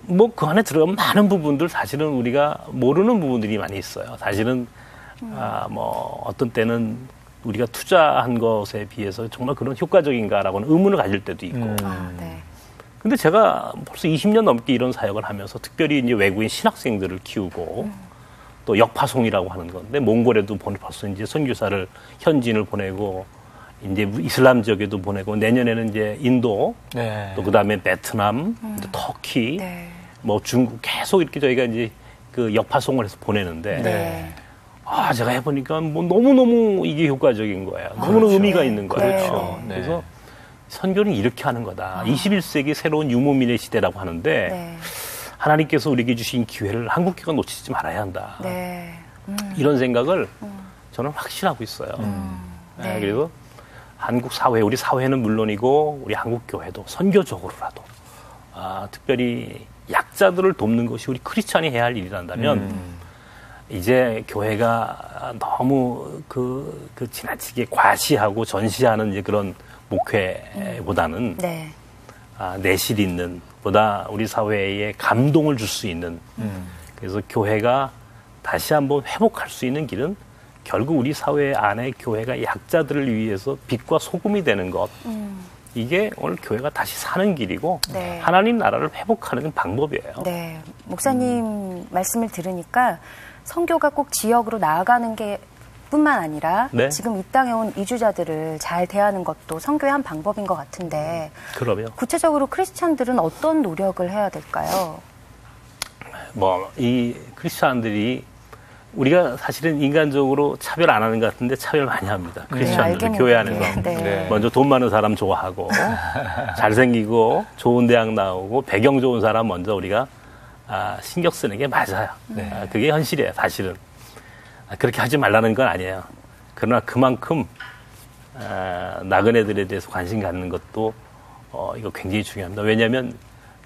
뭐 그 안에 들어가면 많은 부분들 사실은 우리가 모르는 부분들이 많이 있어요. 사실은 뭐 어떤 때는 우리가 투자한 것에 비해서 정말 그런 효과적인가라고는 의문을 가질 때도 있고. 근데 제가 벌써 20년 넘게 이런 사역을 하면서 특별히 이제 외국인 신학생들을 키우고 또 역파송이라고 하는 건데 몽골에도 벌써 이제 선교사를 현지인을 보내고 이제 이슬람 지역에도 보내고 내년에는 이제 인도 또 그다음에 베트남, 터키, 뭐 중국 계속 이렇게 저희가 이제 그 역파송을 해서 보내는데 제가 해보니까 뭐 너무너무 이게 효과적인 거예요. 너무나 의미가 있는 거예요. 그래서 선교는 이렇게 하는 거다. 21세기 새로운 유목민의 시대라고 하는데 하나님께서 우리에게 주신 기회를 한국교회가 놓치지 말아야 한다. 이런 생각을 저는 확신하고 있어요. 그래서 한국 사회, 우리 사회는 물론이고 우리 한국교회도 선교적으로라도 특별히 약자들을 돕는 것이 우리 크리스찬이 해야 할 일이란다면 이제 교회가 너무 그 지나치게 과시하고 전시하는 이제 그런 목회보다는 내실 있는 보다 우리 사회에 감동을 줄 수 있는 그래서 교회가 다시 한번 회복할 수 있는 길은 결국 우리 사회 안에 교회가 약자들을 위해서 빛과 소금이 되는 것 이게 오늘 교회가 다시 사는 길이고 하나님 나라를 회복하는 방법이에요. 목사님 말씀을 들으니까 선교가 꼭 지역으로 나아가는 게 뿐만 아니라 지금 이 땅에 온 이주자들을 잘 대하는 것도 선교의 한 방법인 것 같은데 그럼요. 구체적으로 크리스찬들은 어떤 노력을 해야 될까요? 뭐 이 크리스찬들이 우리가 사실은 인간적으로 차별 안 하는 것 같은데 차별 많이 합니다. 크리스찬들 교회 안에서 먼저 돈 많은 사람 좋아하고 잘생기고 좋은 대학 나오고 배경 좋은 사람 먼저 우리가 신경 쓰는 게 맞아요. 그게 현실이에요, 사실은. 그렇게 하지 말라는 건 아니에요. 그러나 그만큼 나그네들에 대해서 관심 갖는 것도 이거 굉장히 중요합니다. 왜냐하면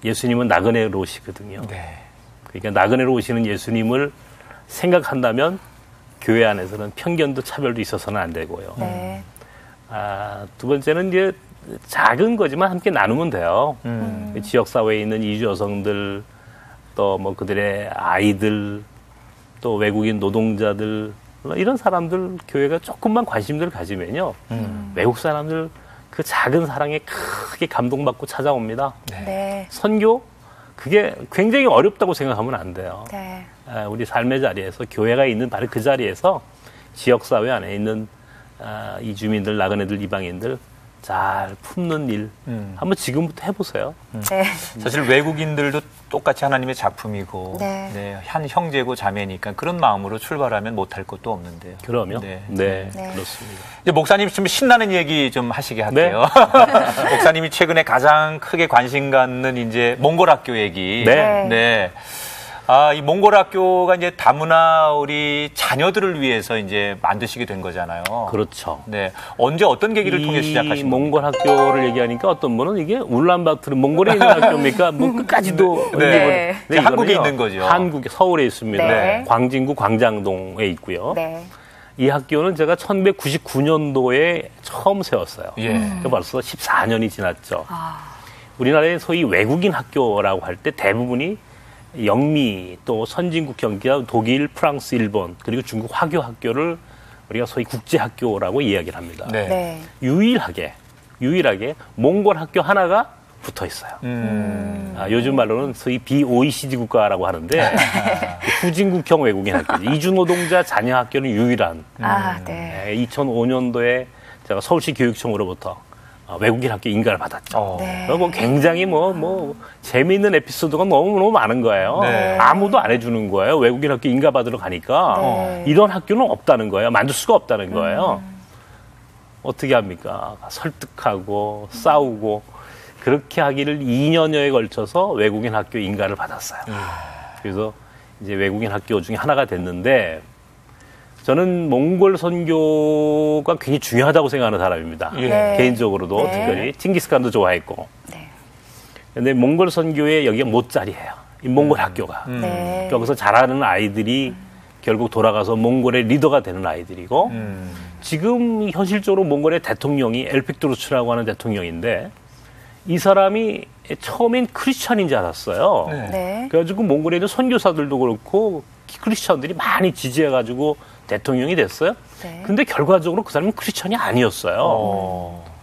예수님은 나그네로 오시거든요. 그러니까 나그네로 오시는 예수님을 생각한다면 교회 안에서는 편견도 차별도 있어서는 안 되고요. 두 번째는 이제 작은 거지만 함께 나누면 돼요. 지역 사회에 있는 이주 여성들 또 뭐 그들의 아이들 또 외국인 노동자들 이런 사람들 교회가 조금만 관심을 가지면요 외국 사람들 그 작은 사랑에 크게 감동받고 찾아옵니다. 네. 선교? 그게 굉장히 어렵다고 생각하면 안 돼요. 네. 우리 삶의 자리에서 교회가 있는 바로 그 자리에서 지역사회 안에 있는 이주민들, 나그네들, 이방인들 잘 품는 일 한번 지금부터 해보세요. 네. 사실 외국인들도 똑같이 하나님의 작품이고 네. 네, 한 형제고 자매니까 그런 마음으로 출발하면 못할 것도 없는데요. 그럼요. 네. 네, 네. 그렇습니다. 이제 목사님 좀 신나는 얘기 좀 하시게 할게요. 목사님이 최근에 가장 크게 관심 갖는 이제 몽골 학교 얘기. 네. 네. 이 몽골 학교가 이제 다문화 우리 자녀들을 위해서 이제 만드시게 된 거잖아요. 그렇죠. 네. 언제 어떤 계기를 통해 시작하신 겁니까? 몽골 학교를 얘기하니까 어떤 분은 이게 울란바토르 몽골에 있는 학교입니까? 뭐 끝까지도 네. 네. 한국에 있는 거죠. 한국에 서울에 있습니다. 네. 광진구 광장동에 있고요. 네. 이 학교는 제가 1999년도에 처음 세웠어요. 예. 그러니까 벌써 14년이 지났죠. 우리나라의 소위 외국인 학교라고 할 때 대부분이 영미 또 선진국 경기가 독일, 프랑스, 일본 그리고 중국 화교 학교를 우리가 소위 국제 학교라고 이야기를 합니다. 네. 네. 유일하게 몽골 학교 하나가 붙어 있어요. 요즘 말로는 소위 BOECD 국가라고 하는데 후진국형 외국인 학교, 이주노동자 자녀 학교는 유일한. 네. 2005년도에 제가 서울시 교육청으로부터 외국인 학교 인가를 받았죠. 네. 뭐 굉장히 뭐 재미있는 에피소드가 너무너무 많은 거예요. 네. 아무도 안 해주는 거예요. 외국인 학교 인가 받으러 가니까 네. 이런 학교는 없다는 거예요. 만들 수가 없다는 거예요. 어떻게 합니까? 설득하고 싸우고 그렇게 하기를 2년여에 걸쳐서 외국인 학교 인가를 받았어요. 그래서 이제 외국인 학교 중에 하나가 됐는데 저는 몽골 선교가 굉장히 중요하다고 생각하는 사람입니다. 네. 개인적으로도 네. 특별히 칭기스칸도 좋아했고. 네. 근데 몽골 선교에 여기가 못자리예요. 이 몽골 학교가. 네. 여기서 자라는 아이들이 결국 돌아가서 몽골의 리더가 되는 아이들이고 지금 현실적으로 몽골의 대통령이 엘픽도르츠라고 하는 대통령인데 이 사람이 처음엔 크리스찬인 줄 알았어요. 네. 네. 그래가지고 몽골에 있는 선교사들도 그렇고 크리스찬들이 많이 지지해가지고 대통령이 됐어요. 네. 근데 결과적으로 그 사람은 크리스찬이 아니었어요.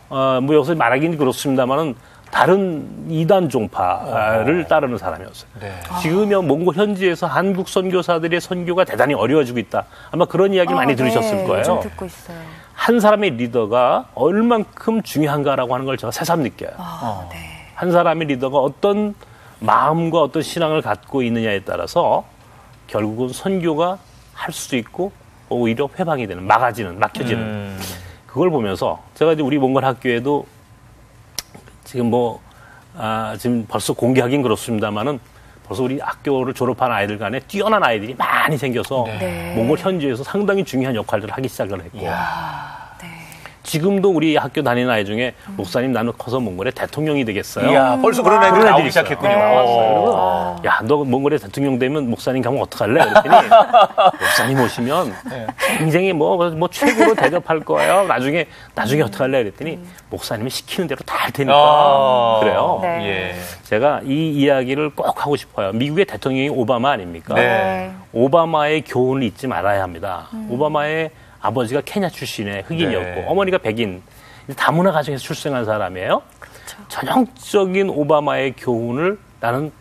뭐 여기서 말하기는 그렇습니다만은 다른 이단 종파를 따르는 사람이었어요. 네. 지금은 몽골 현지에서 한국 선교사들의 선교가 대단히 어려워지고 있다. 아마 그런 이야기 많이 들으셨을 거예요. 요즘 듣고 있어요. 한 사람의 리더가 얼만큼 중요한가라고 하는 걸 제가 새삼 느껴요. 네. 한 사람의 리더가 어떤 마음과 어떤 신앙을 갖고 있느냐에 따라서 결국은 선교가 할 수도 있고 오히려 회방이 되는, 막혀지는. 그걸 보면서 제가 이제 우리 몽골 학교에도 지금 지금 벌써 공개하긴 그렇습니다만은 벌써 우리 학교를 졸업한 아이들 간에 뛰어난 아이들이 많이 생겨서 네. 몽골 현지에서 상당히 중요한 역할들을 하기 시작을 했고 네. 지금도 우리 학교 다니는 아이 중에 목사님 나는 커서 몽골의 대통령이 되겠어요. 이야, 벌써 그런 애들이 그런 나오기 애들이 있어요. 시작했군요. 그래서 야, 너 몽골의 대통령 되면 목사님 가면 어떡할래? 그랬더니 목사님 오시면 굉장히 최고로 대접할 거예요. 나중에 어떡할래? 그랬더니 목사님이 시키는 대로 다 할 테니까. 그래요. 네. 예. 제가 이 이야기를 꼭 하고 싶어요. 미국의 대통령이 오바마 아닙니까? 네. 오바마의 교훈을 잊지 말아야 합니다. 오바마의 아버지가 케냐 출신의 흑인이었고 네. 어머니가 백인, 다문화 가정에서 출생한 사람이에요. 전형적인 오바마의 교훈을 나는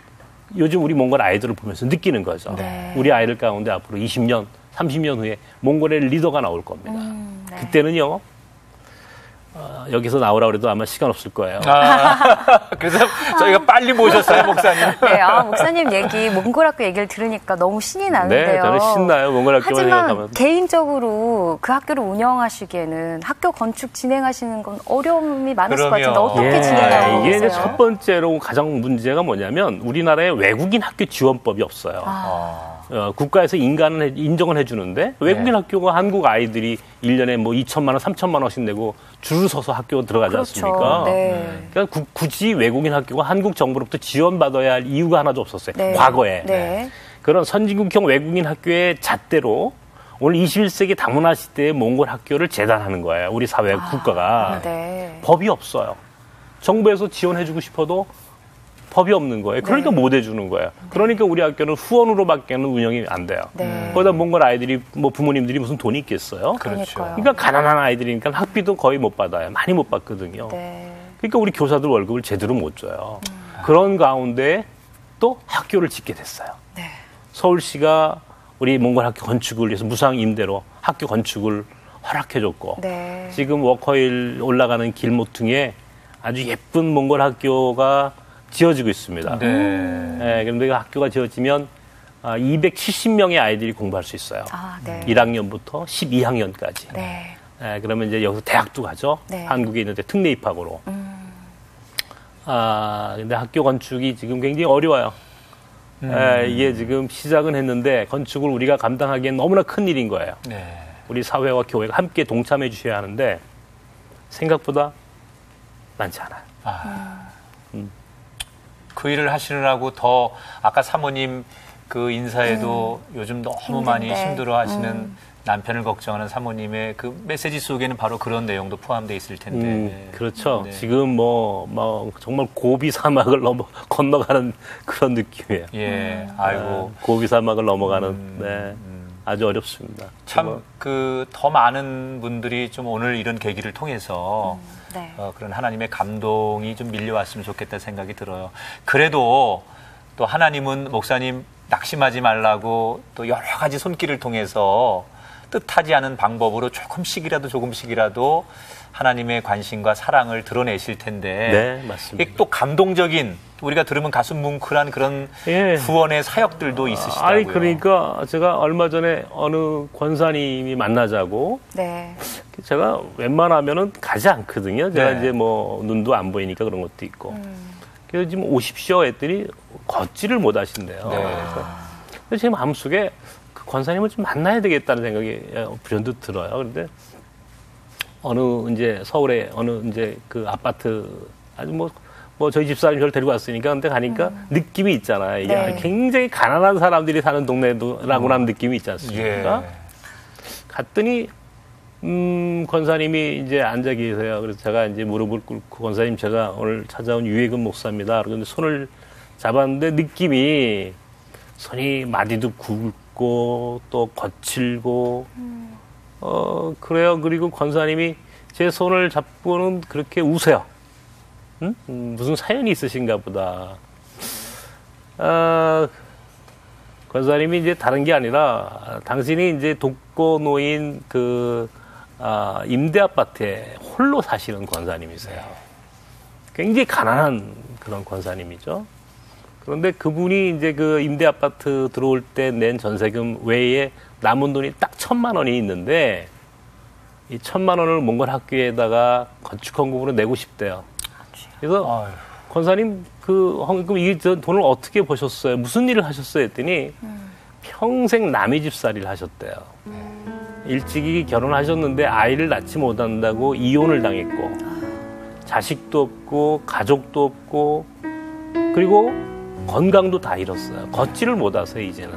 요즘 우리 몽골 아이들을 보면서 느끼는 거죠. 네. 우리 아이들 가운데 앞으로 20년, 30년 후에 몽골의 리더가 나올 겁니다. 네. 그때는요. 여기서 나오라 그래도 아마 시간 없을 거예요. 그래서 저희가 빨리 모셨어요, 목사님. 네, 목사님 얘기, 몽골 학교 얘기를 들으니까 너무 신이 나는데요. 네, 저는 신나요. 몽골 학교만 하지만 생각하면. 개인적으로 그 학교를 운영하시기에는 학교 건축 진행하시는 건 어려움이 많을 것 그럼요. 같은데 어떻게 예, 진행하고 이게 이제 계세요? 첫 번째로 가장 문제가 뭐냐면 우리나라에 외국인 학교 지원법이 없어요. 국가에서 인정은 해주는데 외국인 네. 학교가 한국 아이들이 1년에 2천만 원, 3천만 원씩 내고 줄을 서서 학교 들어가지 그렇죠. 않습니까? 네. 그러니까 굳이 외국인 학교가 한국 정부로부터 지원받아야 할 이유가 하나도 없었어요. 네. 과거에. 네. 그런 선진국형 외국인 학교의 잣대로 오늘 21세기 다문화 시대의 몽골 학교를 재단하는 거예요. 우리 사회 국가가. 네. 법이 없어요. 정부에서 지원해주고 싶어도 법이 없는 거예요. 그러니까 못 해주는 거예요. 그러니까 우리 학교는 후원으로밖에는 운영이 안 돼요. 거기다 몽골 아이들이 뭐 부모님들이 무슨 돈이 있겠어요? 그렇죠. 그러니까 가난한 아이들이니까 학비도 거의 못 받아요. 많이 못 받거든요. 그러니까 우리 교사들 월급을 제대로 못 줘요. 그런 가운데 또 학교를 짓게 됐어요. 서울시가 우리 몽골 학교 건축을 위해서 무상 임대로 학교 건축을 허락해줬고 지금 워커힐 올라가는 길모퉁이에 아주 예쁜 몽골 학교가 지어지고 있습니다. 그런데 그 학교가 지어지면 270명의 아이들이 공부할 수 있어요. 1학년부터 12학년까지. 그러면 이제 여기서 대학도 가죠. 한국에 있는데 특례 입학으로. 근데 학교 건축이 지금 굉장히 어려워요. 이게 지금 시작은 했는데 건축을 우리가 감당하기엔 너무나 큰 일인 거예요. 우리 사회와 교회가 함께 동참해 주셔야 하는데 생각보다 많지 않아요. 그 일을 하시느라고 더 아까 사모님 그 인사에도 요즘 너무 많이 힘들어 하시는 남편을 걱정하는 사모님의 그 메시지 속에는 바로 그런 내용도 포함되어 있을 텐데. 그렇죠. 지금 뭐 정말 고비 사막을 건너가는 그런 느낌이에요. 아이고. 고비 사막을 넘어가는, 아주 어렵습니다. 참, 더 많은 분들이 좀 오늘 이런 계기를 통해서 그런 하나님의 감동이 좀 밀려왔으면 좋겠다 생각이 들어요. 그래도 또 하나님은 목사님 낙심하지 말라고 또 여러 가지 손길을 통해서 뜻하지 않은 방법으로 조금씩이라도 하나님의 관심과 사랑을 드러내실 텐데. 맞습니다. 이게 또 감동적인 우리가 들으면 가슴 뭉클한 그런 후원의 사역들도 있으시다고요. 그러니까 제가 얼마 전에 어느 권사님이 만나자고 제가 웬만하면은 가지 않거든요. 제가 이제 뭐 눈도 안 보이니까 그런 것도 있고. 그래서 지금 오십시오 했더니 걷지를 못 하신대요. 그래서 제 마음속에 그 권사님을 좀 만나야 되겠다는 생각이 불현듯 들어요. 그런데 어느 이제 서울에 어느 이제 그 아파트 아주 뭐 저희 집사람이 저를 데리고 왔으니까 근데 가니까 느낌이 있잖아요. 이게 굉장히 가난한 사람들이 사는 동네라고 하는 느낌이 있지 않습니까? 갔더니 권사님이 이제 앉아 계세요. 그래서 제가 이제 무릎을 꿇고 권사님 제가 오늘 찾아온 유해근 목사입니다. 그런데 손을 잡았는데 느낌이 손이 마디도 굵고 또 거칠고 그래요. 그리고 권사님이 제 손을 잡고는 그렇게 우세요. 무슨 사연이 있으신가 보다. 권사님이 이제 다른 게 아니라 당신이 이제 독거노인 임대 아파트에 홀로 사시는 권사님이세요. 굉장히 가난한 그런 권사님이죠. 그런데 그분이 이제 그 임대 아파트 들어올 때 낸 전세금 외에 남은 돈이 딱 1,000만 원이 있는데 이 1,000만 원을 몽골 학교에다가 건축 헌금으로 내고 싶대요. 그래서 권사님 그럼 이 돈을 어떻게 버셨어요? 무슨 일을 하셨어요? 했더니 평생 남의 집살이를 하셨대요. 일찍이 결혼하셨는데 아이를 낳지 못한다고 이혼을 당했고 자식도 없고 가족도 없고 그리고 건강도 다 잃었어요. 걷지를 못하세요 이제는.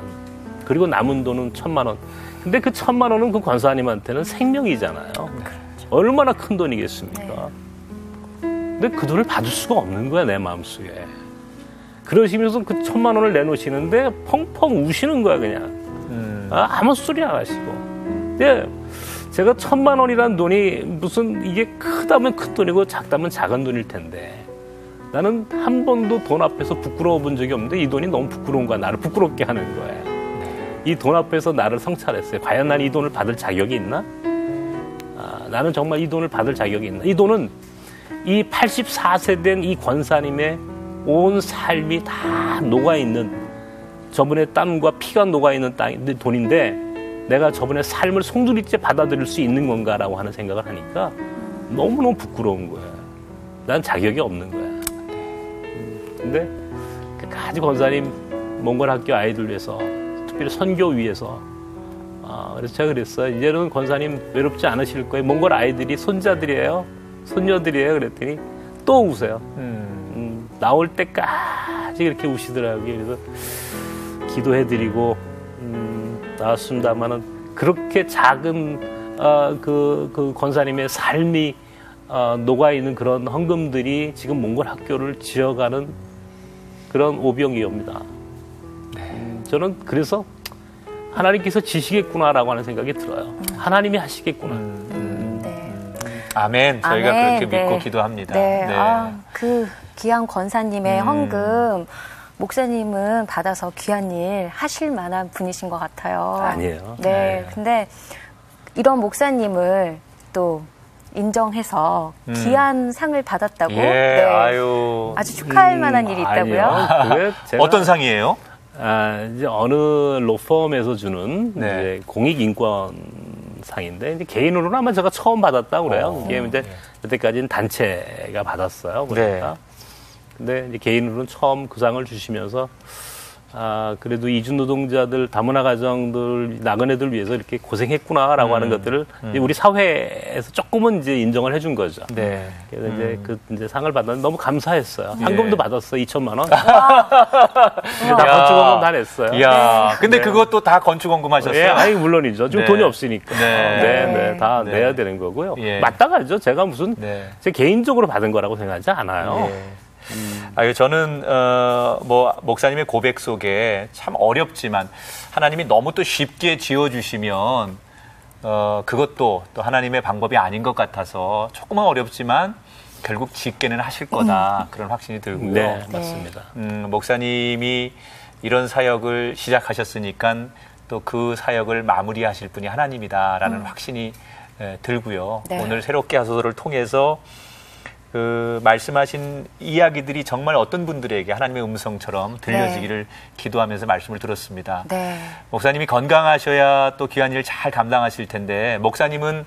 그리고 남은 돈은 1,000만 원. 근데 그 1,000만 원은 그 권사님한테는 생명이잖아요. 얼마나 큰 돈이겠습니까? 근데 그 돈을 받을 수가 없는 거야 내 마음속에. 그러시면서 그 1,000만 원을 내놓으시는데 펑펑 우시는 거야 그냥. 아무 소리 안 하시고. 근데 제가 1,000만 원이라는 돈이 무슨 이게 크다면 큰 돈이고 작다면 작은 돈일 텐데 나는 한 번도 돈 앞에서 부끄러워 본 적이 없는데 이 돈이 너무 부끄러운 거야. 나를 부끄럽게 하는 거야. 이 돈 앞에서 나를 성찰했어요. 과연 난 이 돈을 받을 자격이 있나? 나는 정말 이 돈을 받을 자격이 있나? 이 돈은 이 84세 된 이 권사님의 온 삶이 다 녹아있는 저분의 땀과 피가 녹아있는 돈인데 내가 저분의 삶을 송두리째 받아들일 수 있는 건가라고 하는 생각을 하니까 너무너무 부끄러운 거야. 난 자격이 없는 거야. 근데 끝까지 권사님 몽골 학교 아이들 위해서 특별히 선교 위해서 그래서 제가 그랬어요. 이제는 권사님 외롭지 않으실 거예요. 몽골 아이들이 손자들이에요. 손녀들이에요. 그랬더니 또 우세요. 나올 때까지 이렇게 우시더라고요. 그래서 기도해드리고 나왔습니다만은 그렇게 작은 그 권사님의 삶이 녹아있는 그런 헌금들이 지금 몽골 학교를 지어가는 그런 오병이어입니다. 저는 그래서 하나님께서 지시겠구나라고 하는 생각이 들어요. 하나님이 하시겠구나. 네. 아멘. 저희가 아멘. 그렇게 네. 믿고 기도합니다. 네. 네. 아, 그 귀한 권사님의 헌금 목사님은 받아서 귀한 일 하실 만한 분이신 것 같아요. 아니에요. 네. 네. 근데 이런 목사님을 또 인정해서 귀한 상을 받았다고 예, 네. 아유. 아주 축하할 만한 일이 있다고요? 아니요. 그게 제가 어떤 상이에요? 이제 어느 로펌에서 주는 네. 이제 공익인권상인데 이제 개인으로는 아마 제가 처음 받았다고 그래요. 이게 이제 여태까지는 단체가 받았어요. 그러니까. 근데 이제 개인으로는 처음 그 상을 주시면서 그래도 이주 노동자들, 다문화 가정들, 나그네들 위해서 이렇게 고생했구나라고 하는 것들을 이제 우리 사회에서 조금은 이제 인정을 해준 거죠. 네. 그래서 이제 상을 받았는데 너무 감사했어요. 상금도 받았어, 2천만 원. 다 건축원금 다 냈어요. 이야. 근데 그것도 다 건축원금 하셨어요? 예, 아니 물론이죠. 지금 네. 돈이 없으니까. 네. 다 네. 내야 되는 거고요. 예. 마땅하죠. 제가 무슨 네. 제 개인적으로 받은 거라고 생각하지 않아요. 저는 목사님의 고백 속에 참 어렵지만 하나님이 너무 또 쉽게 지어주시면 그것도 또 하나님의 방법이 아닌 것 같아서 조금은 어렵지만 결국 짓게는 하실 거다 그런 확신이 들고요. 네, 맞습니다. 목사님이 이런 사역을 시작하셨으니까 또 그 사역을 마무리하실 분이 하나님이다라는 확신이 들고요. 네. 오늘 새롭게 하소서를 통해서 그 말씀하신 이야기들이 정말 어떤 분들에게 하나님의 음성처럼 들려지기를 기도하면서 말씀을 들었습니다. 네. 목사님이 건강하셔야 또 귀한 일을 잘 감당하실 텐데 목사님은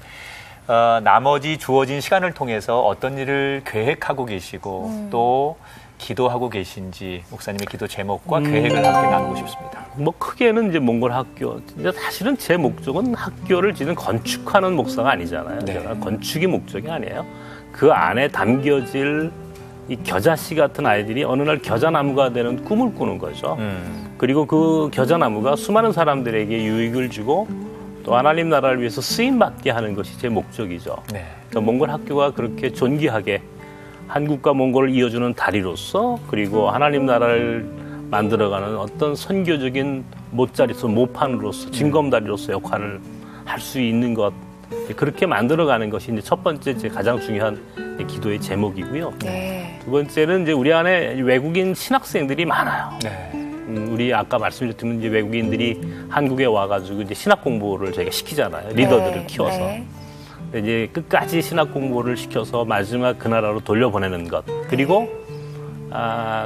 나머지 주어진 시간을 통해서 어떤 일을 계획하고 계시고 또 기도하고 계신지 목사님의 기도 제목과 계획을 함께 나누고 싶습니다. 뭐 크게는 이제 몽골 학교. 이제 사실은 제 목적은 학교를 지는 건축하는 목사가 아니잖아요. 네. 제가 건축이 목적이 아니에요. 그 안에 담겨질 이 겨자씨 같은 아이들이 어느 날 겨자나무가 되는 꿈을 꾸는 거죠. 그리고 그 겨자나무가 수많은 사람들에게 유익을 주고 또 하나님 나라를 위해서 쓰임받게 하는 것이 제 목적이죠. 네. 그러니까 몽골 학교가 그렇게 존귀하게 한국과 몽골을 이어주는 다리로서 그리고 하나님 나라를 만들어가는 어떤 선교적인 못자리로서 모판으로서 징검다리로서 역할을 할 수 있는 것 그렇게 만들어가는 것이 이제 첫 번째 제 가장 중요한 기도의 제목이고요. 네. 두 번째는 이제 우리 안에 외국인 신학생들이 많아요. 네. 우리 아까 말씀드렸지만 이제 외국인들이 한국에 와가지고 이제 신학 공부를 저희가 시키잖아요. 리더들을 키워서. 네. 이제 끝까지 신학 공부를 시켜서 마지막 그 나라로 돌려보내는 것. 그리고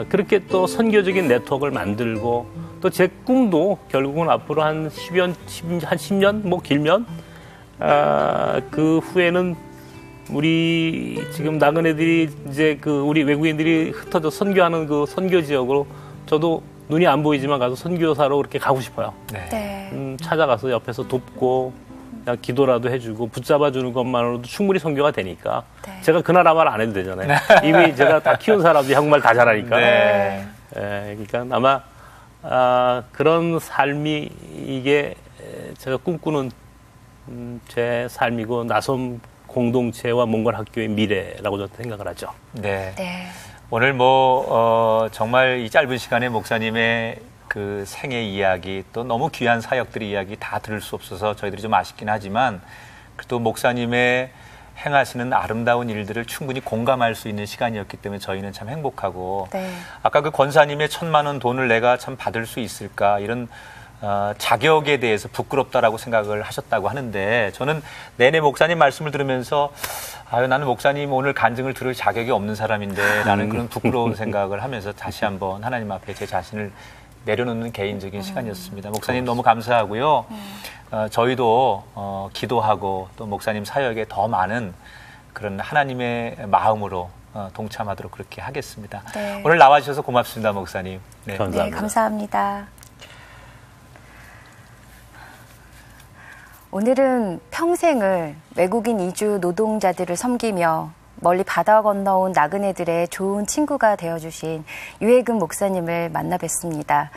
그렇게 또 선교적인 네트워크를 만들고 또 제 꿈도 결국은 앞으로 한 10년 뭐 길면 그 후에는 우리 지금 나그네들이 이제 그 우리 외국인들이 흩어져 선교하는 그 선교 지역으로 저도 눈이 안 보이지만 가서 선교사로 그렇게 가고 싶어요. 네. 네. 찾아가서 옆에서 돕고 그냥 기도라도 해주고 붙잡아주는 것만으로도 충분히 선교가 되니까 네. 제가 그 나라 말 안 해도 되잖아요. 이미 제가 다 키운 사람들이 한국말 다 잘하니까. 네. 그러니까 아마 그런 삶이 이게 제가 꿈꾸는 제 삶이고 나섬 공동체와 몽골 학교의 미래라고 저는 생각을 하죠. 네. 네. 오늘 정말 이 짧은 시간에 목사님의 그 생애 이야기 또 너무 귀한 사역들의 이야기 다 들을 수 없어서 저희들이 좀 아쉽긴 하지만 또 목사님의 행하시는 아름다운 일들을 충분히 공감할 수 있는 시간이었기 때문에 저희는 참 행복하고 네. 아까 그 권사님의 1,000만 원 돈을 내가 참 받을 수 있을까 이런 자격에 대해서 부끄럽다라고 생각을 하셨다고 하는데 저는 내내 목사님 말씀을 들으면서 나는 목사님 오늘 간증을 들을 자격이 없는 사람인데 라는 그런 부끄러운 생각을 하면서 다시 한번 하나님 앞에 제 자신을 내려놓는 개인적인 시간이었습니다. 목사님 너무 감사하고요. 저희도 기도하고 또 목사님 사역에 더 많은 그런 하나님의 마음으로 동참하도록 그렇게 하겠습니다. 네. 오늘 나와주셔서 고맙습니다, 목사님. 네. 감사합니다. 네, 감사합니다. 오늘은 평생을 외국인 이주 노동자들을 섬기며 멀리 바다 건너온 나그네들의 좋은 친구가 되어주신 유해근 목사님을 만나 뵀습니다.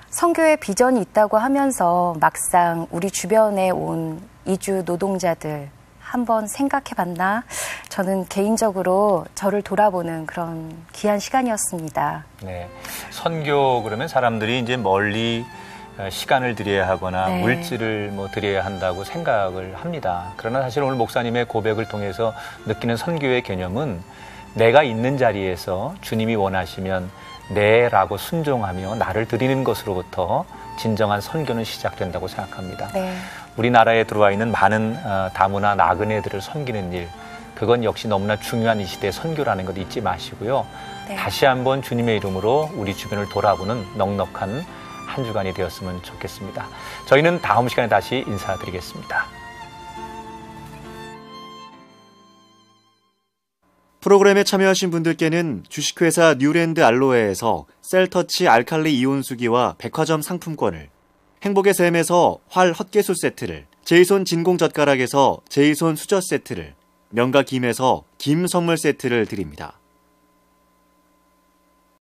선교의 비전이 있다고 하면서 막상 우리 주변에 온 이주 노동자들 한번 생각해봤나? 저는 개인적으로 저를 돌아보는 그런 귀한 시간이었습니다. 네. 선교 그러면 사람들이 이제 멀리 시간을 들여야 하거나 네. 물질을 뭐 들여야 한다고 생각을 합니다. 그러나 사실 오늘 목사님의 고백을 통해서 느끼는 선교의 개념은 내가 있는 자리에서 주님이 원하시면 네라고 순종하며 나를 드리는 것으로부터 진정한 선교는 시작된다고 생각합니다. 네. 우리나라에 들어와 있는 많은 다문화 나그네들을 섬기는 일, 그건 역시 너무나 중요한 이 시대의 선교라는 것 잊지 마시고요. 네. 다시 한번 주님의 이름으로 우리 주변을 돌아보는 넉넉한 한 주간이 되었으면 좋겠습니다. 저희는 다음 시간에 다시 인사드리겠습니다. 프로그램에 참여하신 분들께는 주식회사 뉴랜드 알로에에서 셀터치 알칼리 이온수기와 백화점 상품권을, 행복의 샘에서 활 헛개수 세트를, 제이손 진공젓가락에서 제이손 수저 세트를, 명가 김에서 김 선물 세트를 드립니다.